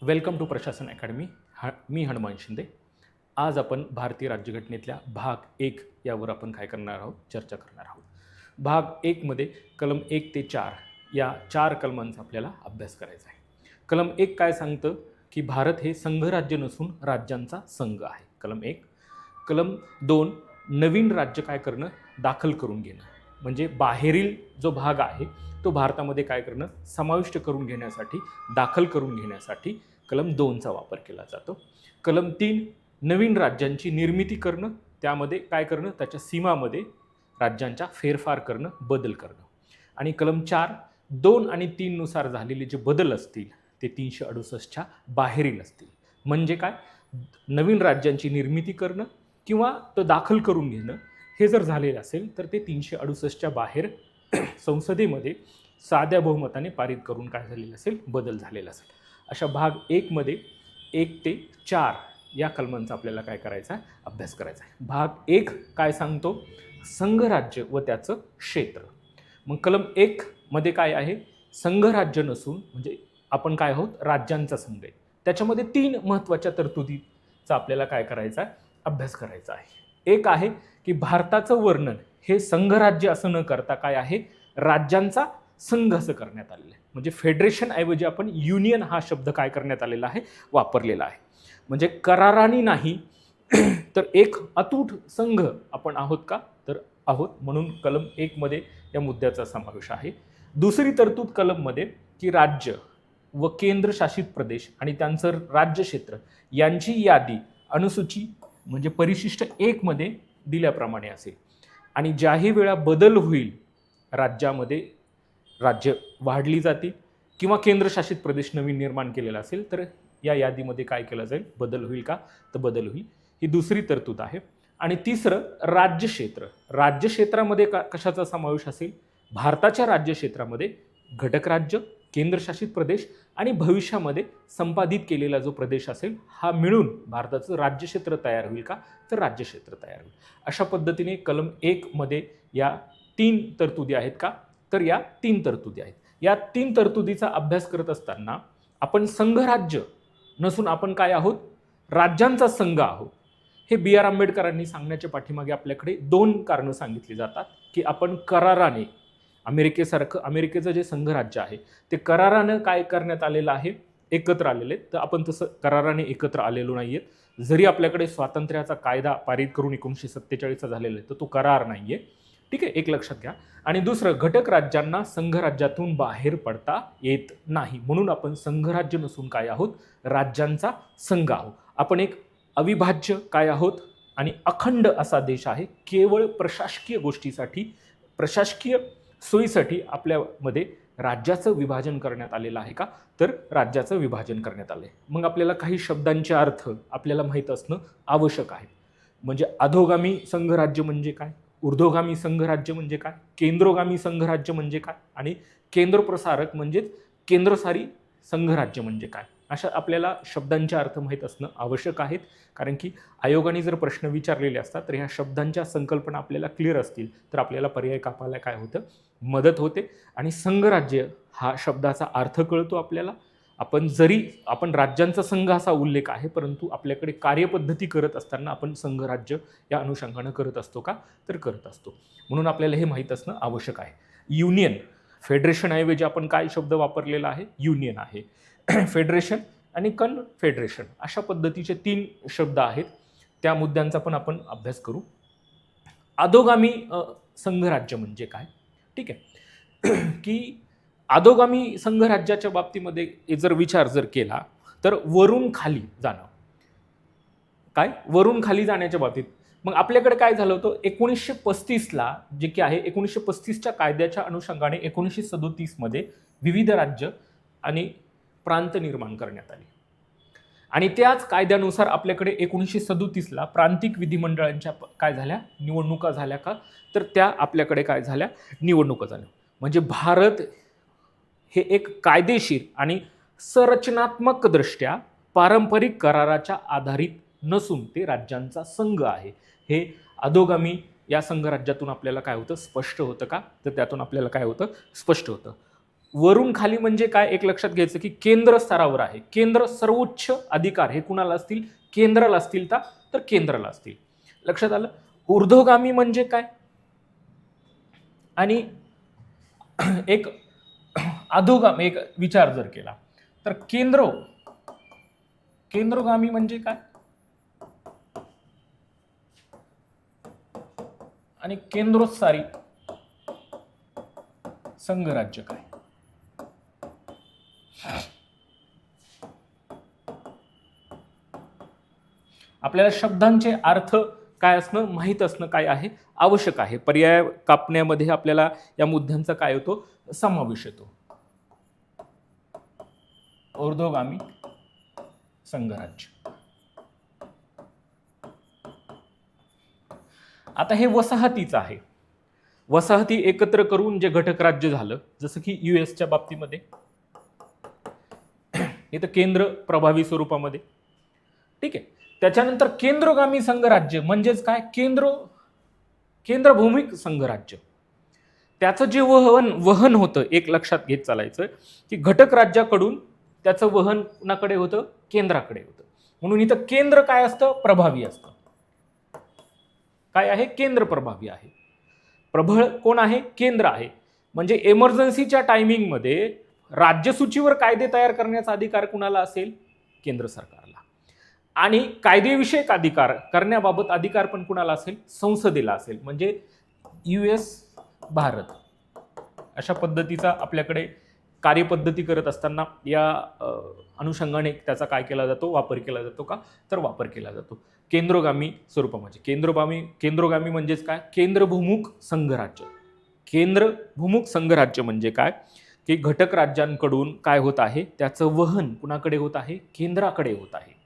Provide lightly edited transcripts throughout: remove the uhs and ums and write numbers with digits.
Welcome to प्रशासन academy. मी हनुमान शिंदे. आज आपण भारतीय राज्यघटनेतल्या भाग 1 यावर आपण काय करणार आहोत, चर्चा करणार आहोत. भाग 1 मध्ये कलम 1 ते 4 या 4 कलमांचा आपल्याला अभ्यास करायचा आहे. कलम 1 काय सांगतं की भारत हे संघराज्य नसून राज्यांचा संघ आहे. कलम 1. कलम 2 नवीन राज्य काय करणं, दाखल करून घेणं. म्हणजे बाहेरील जो भाग आहे तो भारतामध्ये काय करणं, समाविष्ट करून घेण्यासाठी, दाखल करून घेण्यासाठी कलम 2चा वापर केला जातो. कलम 3 नवीन राज्यांची निर्मिती करणं, त्यामध्ये काय करणं, त्याच्या सीमामध्ये राज्यांच्या फेरफार करणं, बदल करणं. आणि कलम 4 2 आणि 3 नुसार झालेले जे बदल असतील ते 368च्या बाहेरील असतील. म्हणजे काय, नवीन राज्यांची निर्मिती करणं किंवा तो दाखल करून घेणं हे जर झालेलं असेल तर ते 368च्या बाहेर संसदेमध्ये साध्या बहुमताने पारित करून काय झालेलं असेल, बदल झालेला असेल. अशा भाग 1 मध्ये 1 ते 4 या कलमांचा आपल्याला काय करायचा आहे, अभ्यास करायचा आहे. भाग 1 काय सांगतो, संघराज्य व त्याचं क्षेत्र. मग कलम 1 मध्ये काय आहे, संघराज्य नसून म्हणजे आपण काय आहोत, राज्यांचा संघ आहे. त्याच्यामध्ये 3 महत्त्वाच्या तरतुदीचा आपल्याला काय करायचा आहे, अभ्यास करायचा आहे. एक आहे की भारताचं वर्णन हे संघराज्य असं न करता काय आहे, राज्यांचा संघ असं करण्यात आलेलं आहे. म्हणजे फेडरेशन ऐवजी आपण युनियन हा शब्द काय करण्यात आलेला आहे, वापरलेला आहे. म्हणजे कराराने नाही तर एक अतूट संघ आपण आहोत का, तर आहोत. म्हणून कलम 1 मध्ये या मुद्द्याचा समावेश आहे. दुसरी तरतूद कलम मध्ये की राज्य व केंद्रशासित प्रदेश आणि त्यांचं राज्य क्षेत्र यांची यादी अनुसूची म्हणजे परिशिष्ट 1 मध्ये दिल्याप्रमाणे असेल. आणि ज्याही वेळा बदल होईल, राज्यामध्ये राज्य वाढली जातील किंवा केंद्रशासित प्रदेश नवीन निर्माण केलेला असेल तर या यादीमध्ये काय केलं जाईल, बदल होईल का, तर बदल होईल. ही दुसरी तरतूद आहे. आणि तिसरं राज्यक्षेत्र. राज्यक्षेत्रामध्ये कशाचा समावेश असेल, भारताच्या राज्यक्षेत्रामध्ये घटक राज्य, केंद्रशासित प्रदेश आणि भविष्यामध्ये संपादित केलेला जो प्रदेश असेल हा मिळून भारताचं राज्यक्षेत्र तयार होईल का, तर राज्यक्षेत्र तयार होईल. अशा पद्धतीने कलम 1 मध्ये या 3 तरतुदी आहेत का, तर या 3 तरतुदी आहेत. या 3 तरतुदीचा अभ्यास करत असताना आपण संघराज्य नसून आपण काय आहोत, राज्यांचा संघ आहोत. हे बी आर आंबेडकरांनी सांगण्याच्या पाठीमागे आपल्याकडे 2 कारणं सांगितली जातात की आपण कराराने अमेरिकेसारखं, अमेरिकेचं जे संघराज्य आहे ते करारानं काय करण्यात आलेलं आहे, एकत्र आलेले. तर आपण तसं कराराने एकत्र आलेलो नाही आहेत. जरी आपल्याकडे स्वातंत्र्याचा कायदा पारित करून 1947 झालेला आहे तर तो करार नाही आहे. ठीक आहे, एक लक्षात घ्या. आणि दुसरं, घटक राज्यांना संघराज्यातून बाहेर पडता येत नाही. म्हणून आपण संघराज्य नसून काय आहोत, राज्यांचा संघ आहोत. आपण एक अविभाज्य काय आहोत आणि अखंड असा देश आहे. केवळ प्रशासकीय गोष्टीसाठी, प्रशासकीय सोयीसाठी आपल्यामध्ये राज्याचं विभाजन करण्यात आलेलं आहे का, तर राज्याचं विभाजन करण्यात आलं आहे. मग आपल्याला काही शब्दांचे अर्थ आपल्याला माहीत असणं आवश्यक आहे. म्हणजे अधोगामी संघराज्य म्हणजे काय, ऊर्ध्वगामी संघराज्य म्हणजे काय, केंद्रोगामी संघराज्य म्हणजे काय आणि केंद्रप्रसारक म्हणजेच केंद्रसारी संघराज्य म्हणजे काय, अशा आपल्याला शब्दांचे अर्थ माहीत असणं आवश्यक आहेत. कारण की आयोगाने जर प्रश्न विचारलेले असतात तर ह्या शब्दांच्या संकल्पना आपल्याला क्लिअर असतील तर आपल्याला पर्याय कापायला काय होतं, मदत होते. आणि संघराज्य हा शब्दाचा अर्थ कळतो आपल्याला. आपण राज्यांचा संघ असा उल्लेख आहे, परंतु आपल्याकडे कार्यपद्धती करत असताना आपण संघराज्य या अनुषंगानं करत असतो का, तर करत असतो. म्हणून आपल्याला हे माहीत असणं आवश्यक आहे. युनियन, फेडरेशन ऐवजी आपण काय शब्द वापरलेला आहे, युनियन आहे. फेडरेशन आणि कन्फेडरेशन अशा पद्धतीचे 3 शब्द आहेत. त्या मुद्द्यांचा पण आपण अभ्यास करू. अधोगामी संघराज्य म्हणजे काय, ठीक आहे की अधोगामी संघराज्याच्या बाबतीमध्ये जर विचार केला तर वरून खाली जाणं, काय वरून खाली जाण्याच्या बाबतीत मग आपल्याकडे काय झालं होतं, 1935ला जे की आहे 1935च्या कायद्याच्या अनुषंगाने 1937 मध्ये विविध राज्य आणि प्रांत निर्माण करण्यात आले. आणि त्याच कायद्यानुसार आपल्याकडे 1937ला प्रांतिक विधिमंडळांच्या काय झाल्या, निवडणुका झाल्या का, तर त्या आपल्याकडे काय झाल्या, निवडणुका झाल्या. म्हणजे भारत हे एक कायदेशीर आणि संरचनात्मक दृष्ट्या पारंपरिक कराराच्या आधारित नसून ते राज्यांचा संघ आहे. हे अधोगामी या संघराज्यातून आपल्याला काय होतं, स्पष्ट होतं का, तर त्यातून आपल्याला काय होतं, स्पष्ट होतं. वरून खाली म्हणजे काय, एक लक्षात घ्यायचं की केंद्र स्तरावर आहे. केंद्र सर्वोच्च अधिकार हे कुणाला असतील, केंद्राला असतील तर केंद्राला असतील. लक्षात आलं. ऊर्ध्वगामी म्हणजे काय, आणि एक अधोगामी एक विचार जर केला तर केंद्रगामी म्हणजे काय आणि केंद्रोत्सारी संघराज्य काय. आपल्याला शब्दांचे अर्थ काय असणं माहीत असणं काय आहे, आवश्यक आहे. पर्याय कापण्यामध्ये आपल्याला या मुद्द्यांचा काय होतो, समावेश येतो. ऊर्ध्वगामी संघराज्य. आता हे वसाहतीचं आहे. वसाहती एकत्र करून जे घटक राज्य झालं, जसं की युएसच्या बाबतीमध्ये इथं केंद्र प्रभावी स्वरूपामध्ये. ठीक आहे. त्याच्यानंतर केंद्रगामी संघराज्य म्हणजेच काय, केंद्रभूमिक संघराज्य. त्याचं जे वहन होतं, एक लक्षात घेत चालायचं की घटक राज्याकडून त्याचं वहन कुणाकडे होतं, केंद्राकडे होतं. म्हणून इथं केंद्र काय असतं, प्रभावी असतं. काय आहे, केंद्र प्रभावी आहे. प्रबळ कोण आहे, केंद्र आहे. म्हणजे इमर्जन्सीच्या टायमिंगमध्ये राज्यसूचीवर कायदे तयार करण्याचा अधिकार कुणाला असेल, केंद्र सरकारला. आणि कायदेविषयक अधिकार करण्याबाबत अधिकार पण कुणाला असेल, संसदेला असेल. म्हणजे US, भारत अशा पद्धतीचा आपल्याकडे कार्यपद्धती करत असताना या अनुषंगाने त्याचा काय केला जातो, वापर केला जातो का, तर वापर केला जातो. केंद्रगामी स्वरूपामध्ये केंद्रगामी म्हणजेच काय, केंद्रभूमुख संघराज्य. केंद्रभूमुख संघराज्य म्हणजे काय की घटक राज्यांकडून काय होत आहे, त्याचं वहन कुणाकडे होत आहे, केंद्राकडे होत आहे.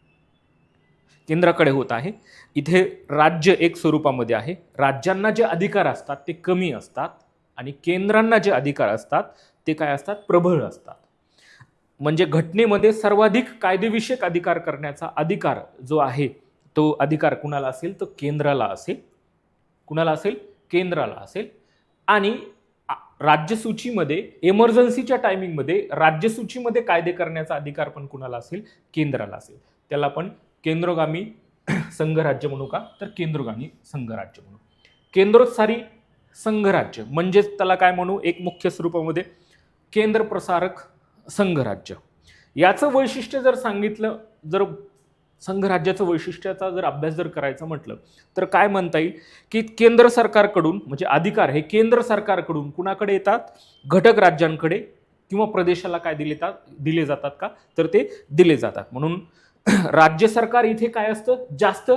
केंद्राकडे होत आहे. इथे राज्य एक स्वरूपामध्ये आहे. राज्यांना जे अधिकार असतात ते कमी असतात आणि केंद्रांना जे अधिकार असतात ते काय असतात, प्रबळ असतात. म्हणजे घटनेमध्ये सर्वाधिक कायदेविषयक अधिकार करण्याचा अधिकार जो आहे तो अधिकार कुणाला असेल, तर केंद्राला असेल. कुणाला असेल, केंद्राला असेल. आणि राज्यसूचीमध्ये इमर्जन्सीच्या टायमिंगमध्ये राज्यसूचीमध्ये कायदे करण्याचा अधिकार पण कुणाला असेल, केंद्राला असेल. त्याला आपण केंद्रगामी संघराज्य म्हणू का, तर केंद्रगामी संघराज्य म्हणू. केंद्रोत्सारी संघराज्य म्हणजेच त्याला काय म्हणू, एक मुख्य स्वरूपामध्ये केंद्रप्रसारक संघराज्य. याचं वैशिष्ट्य जर सांगितलं, जर संघराज्याचं वैशिष्ट्याचा जर अभ्यास जर करायचा म्हटलं तर काय म्हणता येईल की केंद्र सरकारकडून म्हणजे अधिकार हे केंद्र सरकारकडून कुणाकडे येतात, घटक राज्यांकडे किंवा प्रदेशाला काय दिले जातात का, तर ते दिले जातात. म्हणून राज्य सरकार इथे काय असतं, जास्त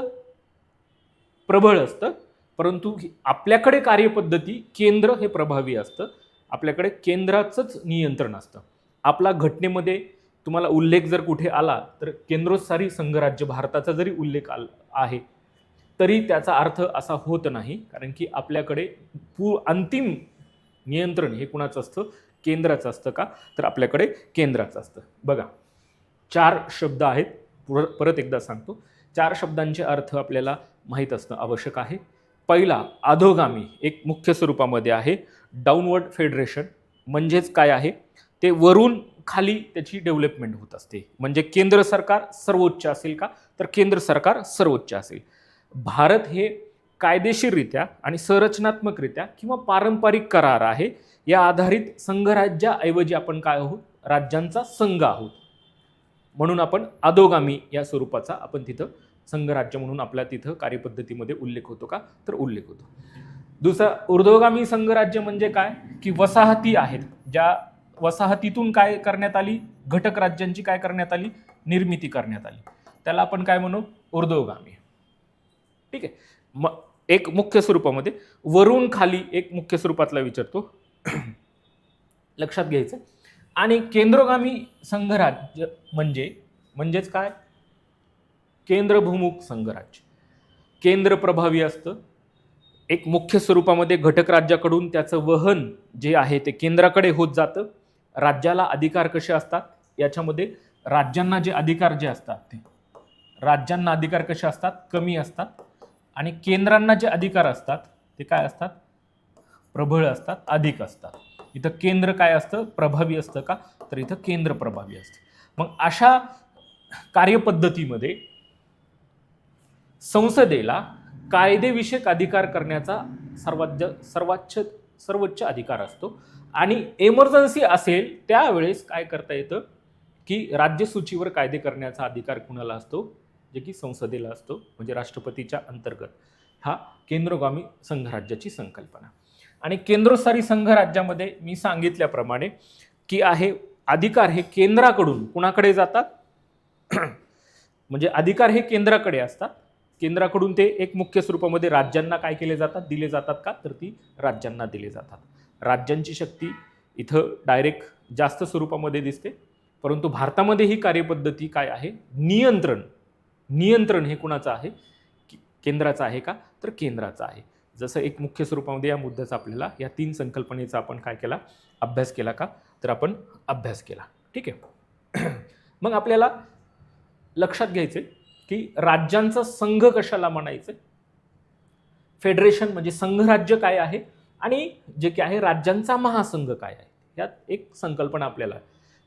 प्रबळ असतं. परंतु आपल्याकडे कार्यपद्धती केंद्र हे प्रभावी असतं. आपल्याकडे केंद्राचंच नियंत्रण असतं. आपला घटनेमध्ये तुम्हाला उल्लेख जर कुठे आला तर केंद्रोत्सारी संघराज्य भारताचा जरी उल्लेख आहे तरी त्याचा अर्थ असा होत नाही, कारण की आपल्याकडे अंतिम नियंत्रण हे कुणाचं असतं, केंद्राचं असतं का, तर आपल्याकडे केंद्राचं असतं. बघा 4 शब्द आहेत, परत एकदा सांगतो. 4 शब्दांचे अर्थ आपल्याला माहीत असणं आवश्यक आहे. पहिला अधोगामी एक मुख्य स्वरूपामध्ये आहे. डाऊनवर्ड फेडरेशन म्हणजेच काय आहे, ते वरून खाली त्याची डेव्हलपमेंट होत असते. म्हणजे केंद्र सरकार सर्वोच्च असेल का, तर केंद्र सरकार सर्वोच्च असेल. भारत हे कायदेशीररित्या आणि संरचनात्मकरित्या किंवा पारंपरिक करार आहे या आधारित संघराज्याऐवजी आपण काय आहोत, राज्यांचा संघ आहोत. म्हणून आपण अधोगामी या स्वरूपाचा आपण तिथं संघराज्य म्हणून आपल्या तिथं कार्यपद्धतीमध्ये उल्लेख होतो का, तर उल्लेख होतो. दुसरा ऊर्ध्वगामी संघराज्य म्हणजे काय की वसाहती आहेत, ज्या वसाहतीतून काय करण्यात आली, घटक राज्यांची काय करण्यात आली, निर्मिती करण्यात आली. त्याला आपण काय म्हणू, ऊर्ध्वगामी. ठीक आहे. मग एक मुख्य स्वरूपामध्ये वरून खाली एक मुख्य स्वरूपातला विचारतो लक्षात घ्यायचं. आणि केंद्रगामी संघराज्य म्हणजेच काय, केंद्रभूमुख संघराज्य. केंद्र प्रभावी असतं. एक मुख्य स्वरूपामध्ये घटक राज्याकडून त्याचं वहन जे आहे ते केंद्राकडे होत जातं. राज्याला अधिकार कसे असतात, याच्यामध्ये राज्यांना जे अधिकार जे असतात ते राज्यांना अधिकार कसे असतात, कमी असतात. आणि केंद्रांना जे अधिकार असतात ते काय असतात, प्रबळ असतात, अधिक असतात. इथं केंद्र काय असतं, प्रभावी असतं का, तर इथं केंद्र प्रभावी असते. मग अशा कार्यपद्धतीमध्ये संसदेला कायदेविषयक अधिकार करण्याचा सर्वोच्च अधिकार असतो. आणि एमर्जन्सी असेल त्यावेळेस काय करता येतं की राज्यसूचीवर कायदे करण्याचा अधिकार कुणाला असतो, जे की संसदेला असतो, म्हणजे राष्ट्रपतीच्या अंतर्गत. हा केंद्रगामी संघराज्याची संकल्पना. आणि केंद्रस्थानी संघराज्यामध्ये मी सांगितल्याप्रमाणे की आहे अधिकार हे केंद्राकडून कुणाकडे जातात म्हणजे अधिकार हे केंद्राकडे असतात. केंद्राकडून ते एक मुख्य स्वरूपामध्ये राज्यांना काय केले जातात, दिले जातात का, तर ती राज्यांना दिले जातात. राज्यांची शक्ती इथं डायरेक्ट जास्त स्वरूपामध्ये दिसते. परंतु भारतामध्ये ही कार्यपद्धती काय आहे, नियंत्रण हे कुणाचं आहे, केंद्राचं आहे का, तर केंद्राचं आहे. जसं एक मुख्य स्वरूपामध्ये या मुद्द्याचा आपल्याला या 3 संकल्पनेचा आपण काय केला, अभ्यास केला का, तर आपण अभ्यास केला. ठीक आहे. मग आपल्याला लक्षात घ्यायचे की राज्यांचा संघ कशाला म्हणायचं, फेडरेशन म्हणजे संघराज्य काय आहे, आणि जे काय आहे राज्यांचा महासंघ काय आहे. यात एक संकल्पना आपल्याला,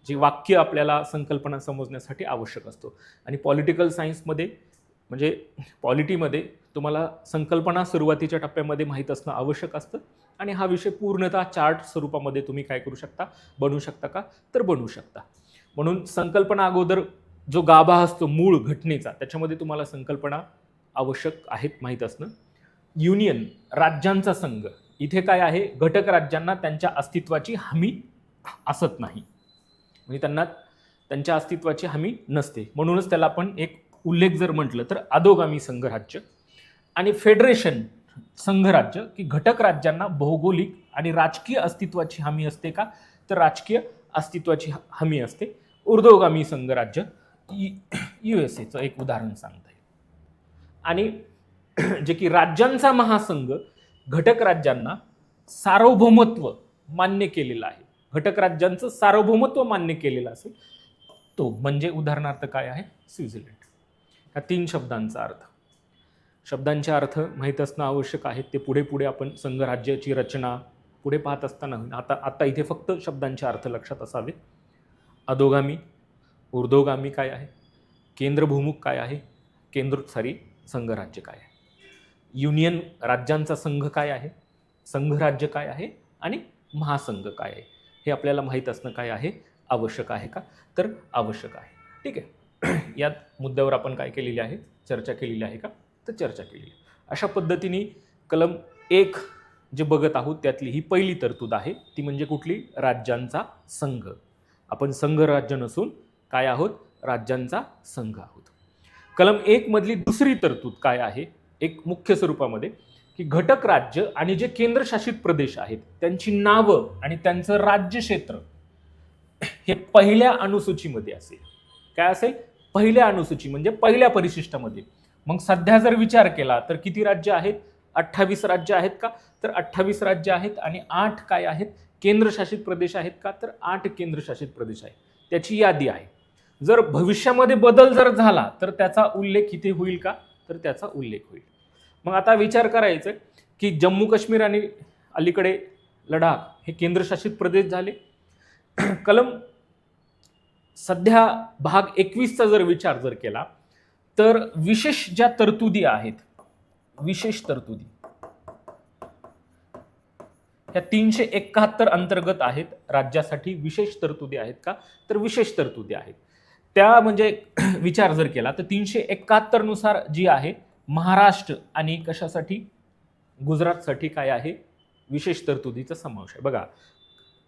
जी वाक्य आपल्याला संकल्पना समजण्यासाठी आवश्यक असतो. आणि पॉलिटिकल सायन्समध्ये म्हणजे पॉलिटीमध्ये तुम्हाला संकल्पना सुरुवातीच्या टप्प्यामध्ये माहीत असणं आवश्यक असतं. आणि हा विषय पूर्णतः चार्ट स्वरूपामध्ये तुम्ही काय करू शकता, बनवू शकता का, तर बनवू शकता. म्हणून संकल्पना अगोदर जो गाभा असतो मूळ घटनेचा, त्याच्यामध्ये तुम्हाला संकल्पना आवश्यक आहेत माहीत असणं. युनियन राज्यांचा संघ, इथे काय आहे, घटक राज्यांना त्यांच्या अस्तित्वाची हमी असत नाही, म्हणजे त्यांना त्यांच्या अस्तित्वाची हमी नसते. म्हणूनच त्याला आपण एक उल्लेख जर म्हटलं तर अधोगामी संघराज्य. आणि फेडरेशन संघराज्य की घटक राज्यांना भौगोलिक आणि राजकीय अस्तित्वाची हमी असते का, तर राजकीय अस्तित्वाची हमी असते. ऊर्ध्वगामी संघराज्य USA एक उदाहरण सांगता येईल. आणि जे की राज्यांचा महासंघ घटक राज्यांना सार्वभौमत्व मान्य केलेलं आहे, घटक राज्यांचं सार्वभौमत्व मान्य केलेलं असेल तो म्हणजे उदाहरणार्थ काय आहे, स्वित्झर्लंड. या 3 शब्दांचे अर्थ माहीत असणं आवश्यक आहे. ते पुढे आपण संघराज्याची रचना पुढे पाहत असताना आता इथे फक्त शब्दांचे अर्थ लक्षात असावेत. अधोगामी, ऊर्ध्वगामी काय आहे, केंद्रभूमुख काय आहे, संघराज्य काय आहे, युनियन राज्यांचा संघ काय आहे, संघराज्य काय आहे, आणि महासंघ काय आहे, हे आपल्याला माहीत असणं काय आहे, आवश्यक आहे का, तर आवश्यक आहे. ठीक आहे. यात मुद्द्यावर आपण काय केलेली आहे, चर्चा केलेली आहे का, तर चर्चा केलेली आहे. अशा पद्धतीने कलम 1 जे बघत आहोत त्यातली ही पहिली तरतूद आहे, ती म्हणजे कुठली, राज्यांचा संघ. आपण संघराज्य नसून काय आहोत, राज्यांचा संघ आहोत. कलम 1 मधली दुसरी तरतूद काय आहे, एक मुख्य स्वरूपामध्ये की घटक राज्य आणि जे केंद्रशासित प्रदेश आहेत त्यांची नावं आणि त्यांचं राज्य क्षेत्र हे पहिल्या अनुसूचीमध्ये असेल. काय असेल, पहिल्या अनुसूची म्हणजे पहिल्या परिशिष्टामध्ये. मग सध्या जर विचार केला तर किती राज्य आहेत, 28 राज्य आहेत का, तर 28 राज्य आहेत. आणि 8 काय आहेत, केंद्रशासित प्रदेश आहेत का, तर 8 केंद्रशासित प्रदेश आहेत. त्याची यादी आहे. जर भविष्यामध्ये बदल जर झाला तर त्याचा उल्लेख इथे होईल का, तर त्याचा उल्लेख होईल. मग आता विचार करायचं की जम्मू काश्मीर आणि अलीकडे लडाख हे केंद्रशासित प्रदेश झाले. कलम सध्या भाग 21चा जर विचार जर केला तर विशेष ज्या तरतुदी आहेत, विशेष तरतुदी ह्या 371 अंतर्गत आहेत. राज्यासाठी विशेष तरतुदी आहेत का, तर विशेष तरतुदी आहेत. त्या म्हणजे विचार जर केला तर 371 नुसार जी आहे महाराष्ट्र आणि कशासाठी, गुजरातसाठी काय आहे, विशेष तरतुदीचा समावेश आहे. बघा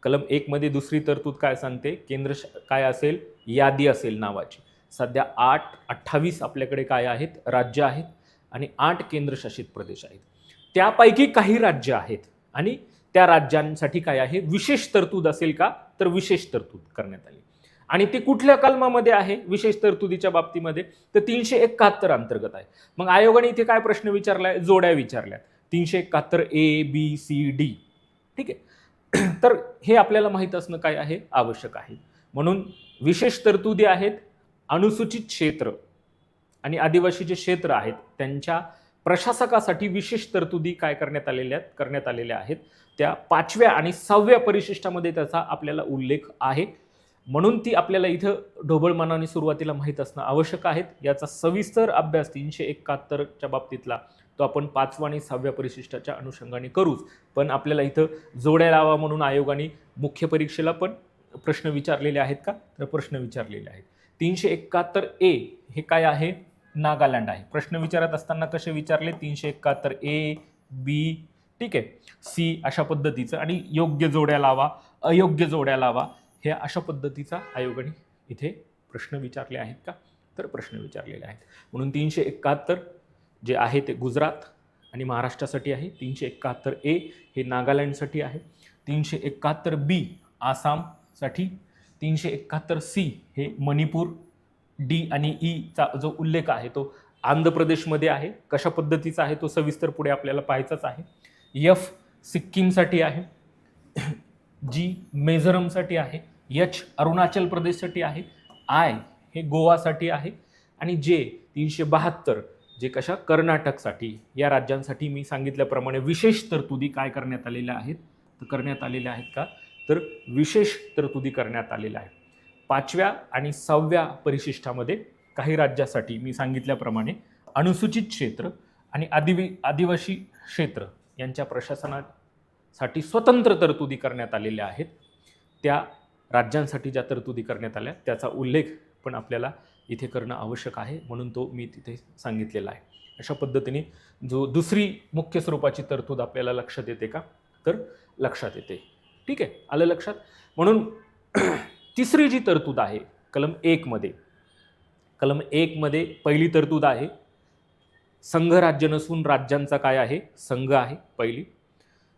कलम 1 मध्ये दुसरी तरतूद काय सांगते, केंद्र काय असेल, यादी असेल नावाची. सध्या 28 आपल्याकडे काय आहेत, राज्य आहेत आणि 8 केंद्रशासित प्रदेश आहेत. त्यापैकी काही राज्य आहेत आणि त्या राज्यांसाठी काय आहे, विशेष तरतूद असेल का, तर विशेष तरतूद करण्यात आली. आणि ते कुठल्या कलमामध्ये आहे विशेष तरतुदीच्या बाबतीमध्ये, तर 371 अंतर्गत आहे. मग आयोगाने इथे काय प्रश्न विचारलाय, जोड्या विचारल्या, 371 ABCD. ठीक आहे. तर हे आपल्याला माहित असणं काय आहे, आवश्यक आहे. म्हणून विशेष तरतुदी आहेत, अनुसूचित क्षेत्र आणि आदिवासी जे क्षेत्र आहेत त्यांच्या प्रशासकासाठी विशेष तरतुदी काय करण्यात आलेल्या आहेत त्या 5व्या आणि 6व्या परिशिष्टामध्ये त्याचा आपल्याला उल्लेख आहे. म्हणून ती आपल्याला इथं ढोबळमानाने सुरुवातीला माहीत असणं आवश्यक आहे. याचा सविस्तर अभ्यास 371च्या बाबतीतला तो आपण 5व्या आणि 6व्या परिशिष्टाच्या अनुषंगाने करूच. पण आपल्याला इथं जोड्या लावा म्हणून आयोगाने मुख्य परीक्षेला पण प्रश्न विचारलेले आहेत का, तर प्रश्न विचारलेले आहेत. 371A हे काय आहे, नागालँड आहे. प्रश्न विचारत असताना कसे विचारले, 371A, B, ठीक आहे, सी अशा पद्धतीचं, आणि योग्य जोड्या लावा, अयोग्य जोड्या लावा, हे अशा पद्धतीचा आयोगाने इथे प्रश्न विचारले आहेत का, तर प्रश्न विचारलेले आहेत. म्हणून 371 जे आहे ते गुजरात आणि महाराष्ट्रासाठी आहे. 371A हे नागालँडसाठी आहे. 371B आसामसाठी. 371C हे मणिपूर, डी आणि ईचा जो उल्लेख आहे तो आंध्र प्रदेशमध्ये आहे. कशा पद्धतीचा आहे तो सविस्तर पुढे आपल्याला पाहायचाच आहे. एफ सिक्कीमसाठी आहे. जी मिझोरमसाठी आहे. एच अरुणाचल प्रदेशसाठी आहे. आय हे गोवासाठी आहे. आणि जे 372 जे कशा कर्नाटकसाठी, या राज्यांसाठी मी सांगितल्याप्रमाणे विशेष तरतुदी काय करण्यात आलेल्या आहेत, तर करण्यात आलेल्या आहेत का, तर विशेष तरतुदी करण्यात आलेल्या आहेत. 5व्या आणि 6व्या परिशिष्टामध्ये काही राज्यासाठी मी सांगितल्याप्रमाणे अनुसूचित क्षेत्र आणि आदिवासी क्षेत्र यांच्या प्रशासनासाठी स्वतंत्र तरतुदी करण्यात आलेल्या आहेत. त्या राज्यांसाठी ज्या तरतुदी करण्यात आल्या त्याचा उल्लेख पण आपल्याला इथे करणं आवश्यक आहे, म्हणून तो मी तिथे सांगितलेला आहे. अशा पद्धतीने जो दुसरी मुख्य स्वरूपाची तरतूद आपल्याला लक्षात येते का, तर लक्षात येते. ठीक आहे, आलं लक्षात. म्हणून तिसरी जी तरतूद आहे कलम 1 मध्ये, कलम 1 मध्ये पहिली तरतूद आहे संघ राज्य नसून राज्यांचा काय आहे, संघ आहे पहिली.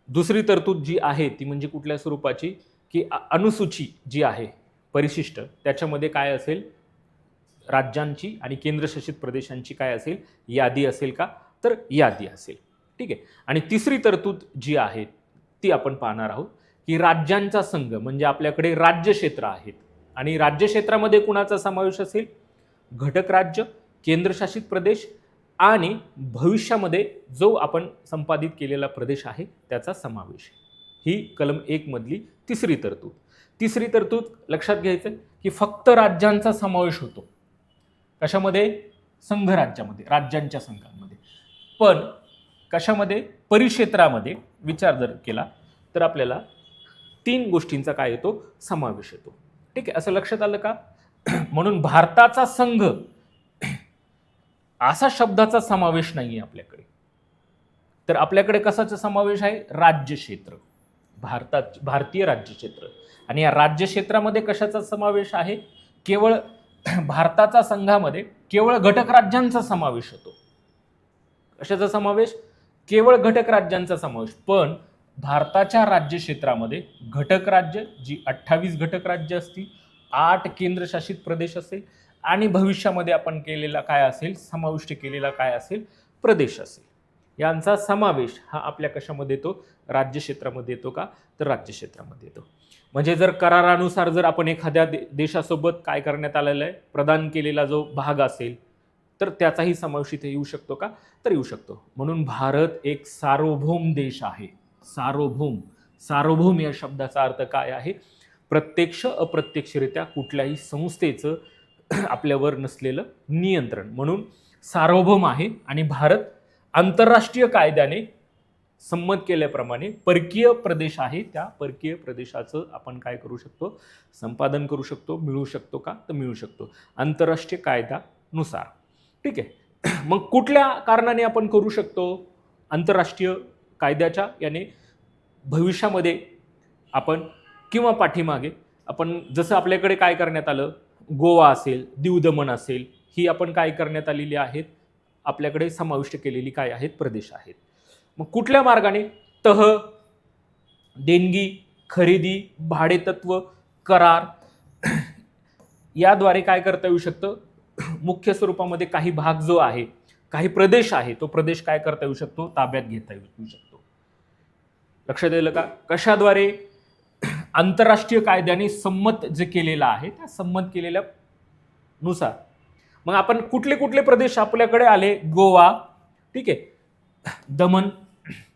दुसरी तरतूद जी आहे ती म्हणजे कुठल्या स्वरूपाची, की अनुसूची जी आहे परिशिष्ट त्याच्यामध्ये काय असेल, राज्यांची आणि केंद्रशासित प्रदेशांची काय असेल, यादी असेल का, तर यादी असेल. ठीक आहे. आणि तिसरी तरतूद जी आहे ती आपण पाहणार आहोत की राज्यांचा संघ म्हणजे आपल्याकडे राज्य क्षेत्र आहेत आणि राज्य क्षेत्रामध्ये कुणाचा समावेश असेल, घटक राज्य, केंद्रशासित प्रदेश आणि भविष्यामध्ये जो आपण संपादित केलेला प्रदेश आहे त्याचा समावेश. ही कलम 1 मधली तिसरी तरतूद. तिसरी तरतूद लक्षात घ्यायचं की फक्त राज्यांचा समावेश होतो. कशामध्ये, संघ राज्यामध्ये, राज्यांच्या संघांमध्ये. पण कशामध्ये, परिक्षेत्रामध्ये विचार जर केला तर आपल्याला 3 गोष्टींचा काय येतो, समावेश येतो. ठीक आहे, असं लक्षात आलं का. म्हणून भारताचा संघ असा शब्दाचा समावेश नाही आहे आपल्याकडे. तर आपल्याकडे कशाचा समावेश आहे, राज्य क्षेत्र, भारतीय राज्य क्षेत्र. आणि या राज्य क्षेत्रामध्ये कशाचा समावेश आहे, केवळ भारताचा संघामध्ये केवळ घटक राज्यांचा समावेश होतो. कशाचा समावेश, केवळ घटक राज्यांचा समावेश. पण भारताच्या राज्य क्षेत्रामध्ये घटक राज्य जी 28 घटक राज्य असतील, 8 केंद्रशासित प्रदेश असेल आणि भविष्यामध्ये आपण केलेला काय असेल, समाविष्ट केलेला काय असेल, प्रदेश असेल. यांचा समावेश हा आपल्या कशामध्ये येतो, राज्य क्षेत्रामध्ये येतो का, तर राज्य क्षेत्रामध्ये येतो. म्हणजे जर करारानुसार जर आपण एखाद्या देशासोबत काय करण्यात आलेलं आहे, प्रदान केलेला जो भाग असेल तर त्याचाही समावेश इथे येऊ शकतो का, तर येऊ शकतो. म्हणून भारत एक सार्वभौम देश आहे. सार्वभौम, सार्वभौम या शब्दाचा अर्थ काय आहे, प्रत्यक्ष अप्रत्यक्षरित्या कुठल्याही संस्थेचं आपल्यावर नसलेलं नियंत्रण. म्हणून सार्वभौम आहे. आणि भारत आंतरराष्ट्रीय कायद्याने संमत केल्याप्रमाणे परकीय प्रदेश आहे. त्या परकीय प्रदेशाचं आपण काय करू शकतो, संपादन करू शकतो, मिळू शकतो का, तर मिळू शकतो आंतरराष्ट्रीय कायद्यानुसार. ठीक आहे. मग कुठल्या कारणाने आपण करू शकतो, आंतरराष्ट्रीय कायद्याच्या याने भविष्यामध्ये आपण किंवा पाठीमागे आपण, जसं आपल्याकडे काय करण्यात आलं, गोवा असेल, दीव दमण असेल, ही आपण काय करण्यात आलेली आहेत, आपल्याकडे समाविष्ट केलेली काय आहेत, प्रदेश आहेत. मग कुठल्या मार्गाने, तह, देणगी, खरेदी, भाडेतत्व, करार याद्वारे काय करता येऊ शकतं, मुख्य स्वरूपामध्ये काही भाग जो आहे, काही प्रदेश आहे, तो प्रदेश काय करता येऊ शकतो, ताब्यात घेता येऊ शकतो. लक्षात आलं का. कशाद्वारे, आंतरराष्ट्रीय कायद्याने संमत जे केलेला आहे त्या संमत केलेल्या नुसार. मग आपण कुठले कुठले प्रदेश आपल्याकडे आले, गोवा, ठीक आहे, दमण,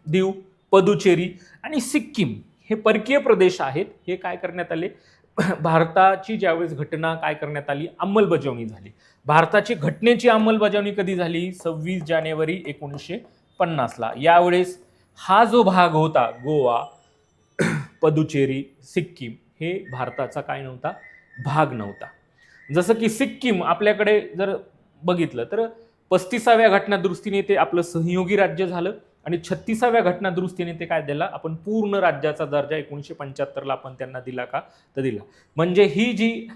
दीव, पदुचेरी आणि सिक्कीम हे परकीय प्रदेश आहेत. हे काय करण्यात आले, भारताची ज्यावेळेस घटना काय करण्यात आली, अंमलबजावणी झाली. भारताची घटनेची अंमलबजावणी कधी झाली, 26 जानेवारी 1950ला. यावेळेस हा जो भाग होता गोवा, पदुचेरी, सिक्कीम हे भारताचा काय नव्हता, भाग नव्हता. जसं की सिक्कीम आपल्याकडे जर बघितलं तर 35व्या घटनादुरुस्तीने ते आपलं सहयोगी राज्य झालं आणि 36व्या घटनादुरुस्तीने ते काय दिला, आपण पूर्ण राज्याचा दर्जा 1975ला आपण त्यांना दिला का, तर दिला. म्हणजे ही जी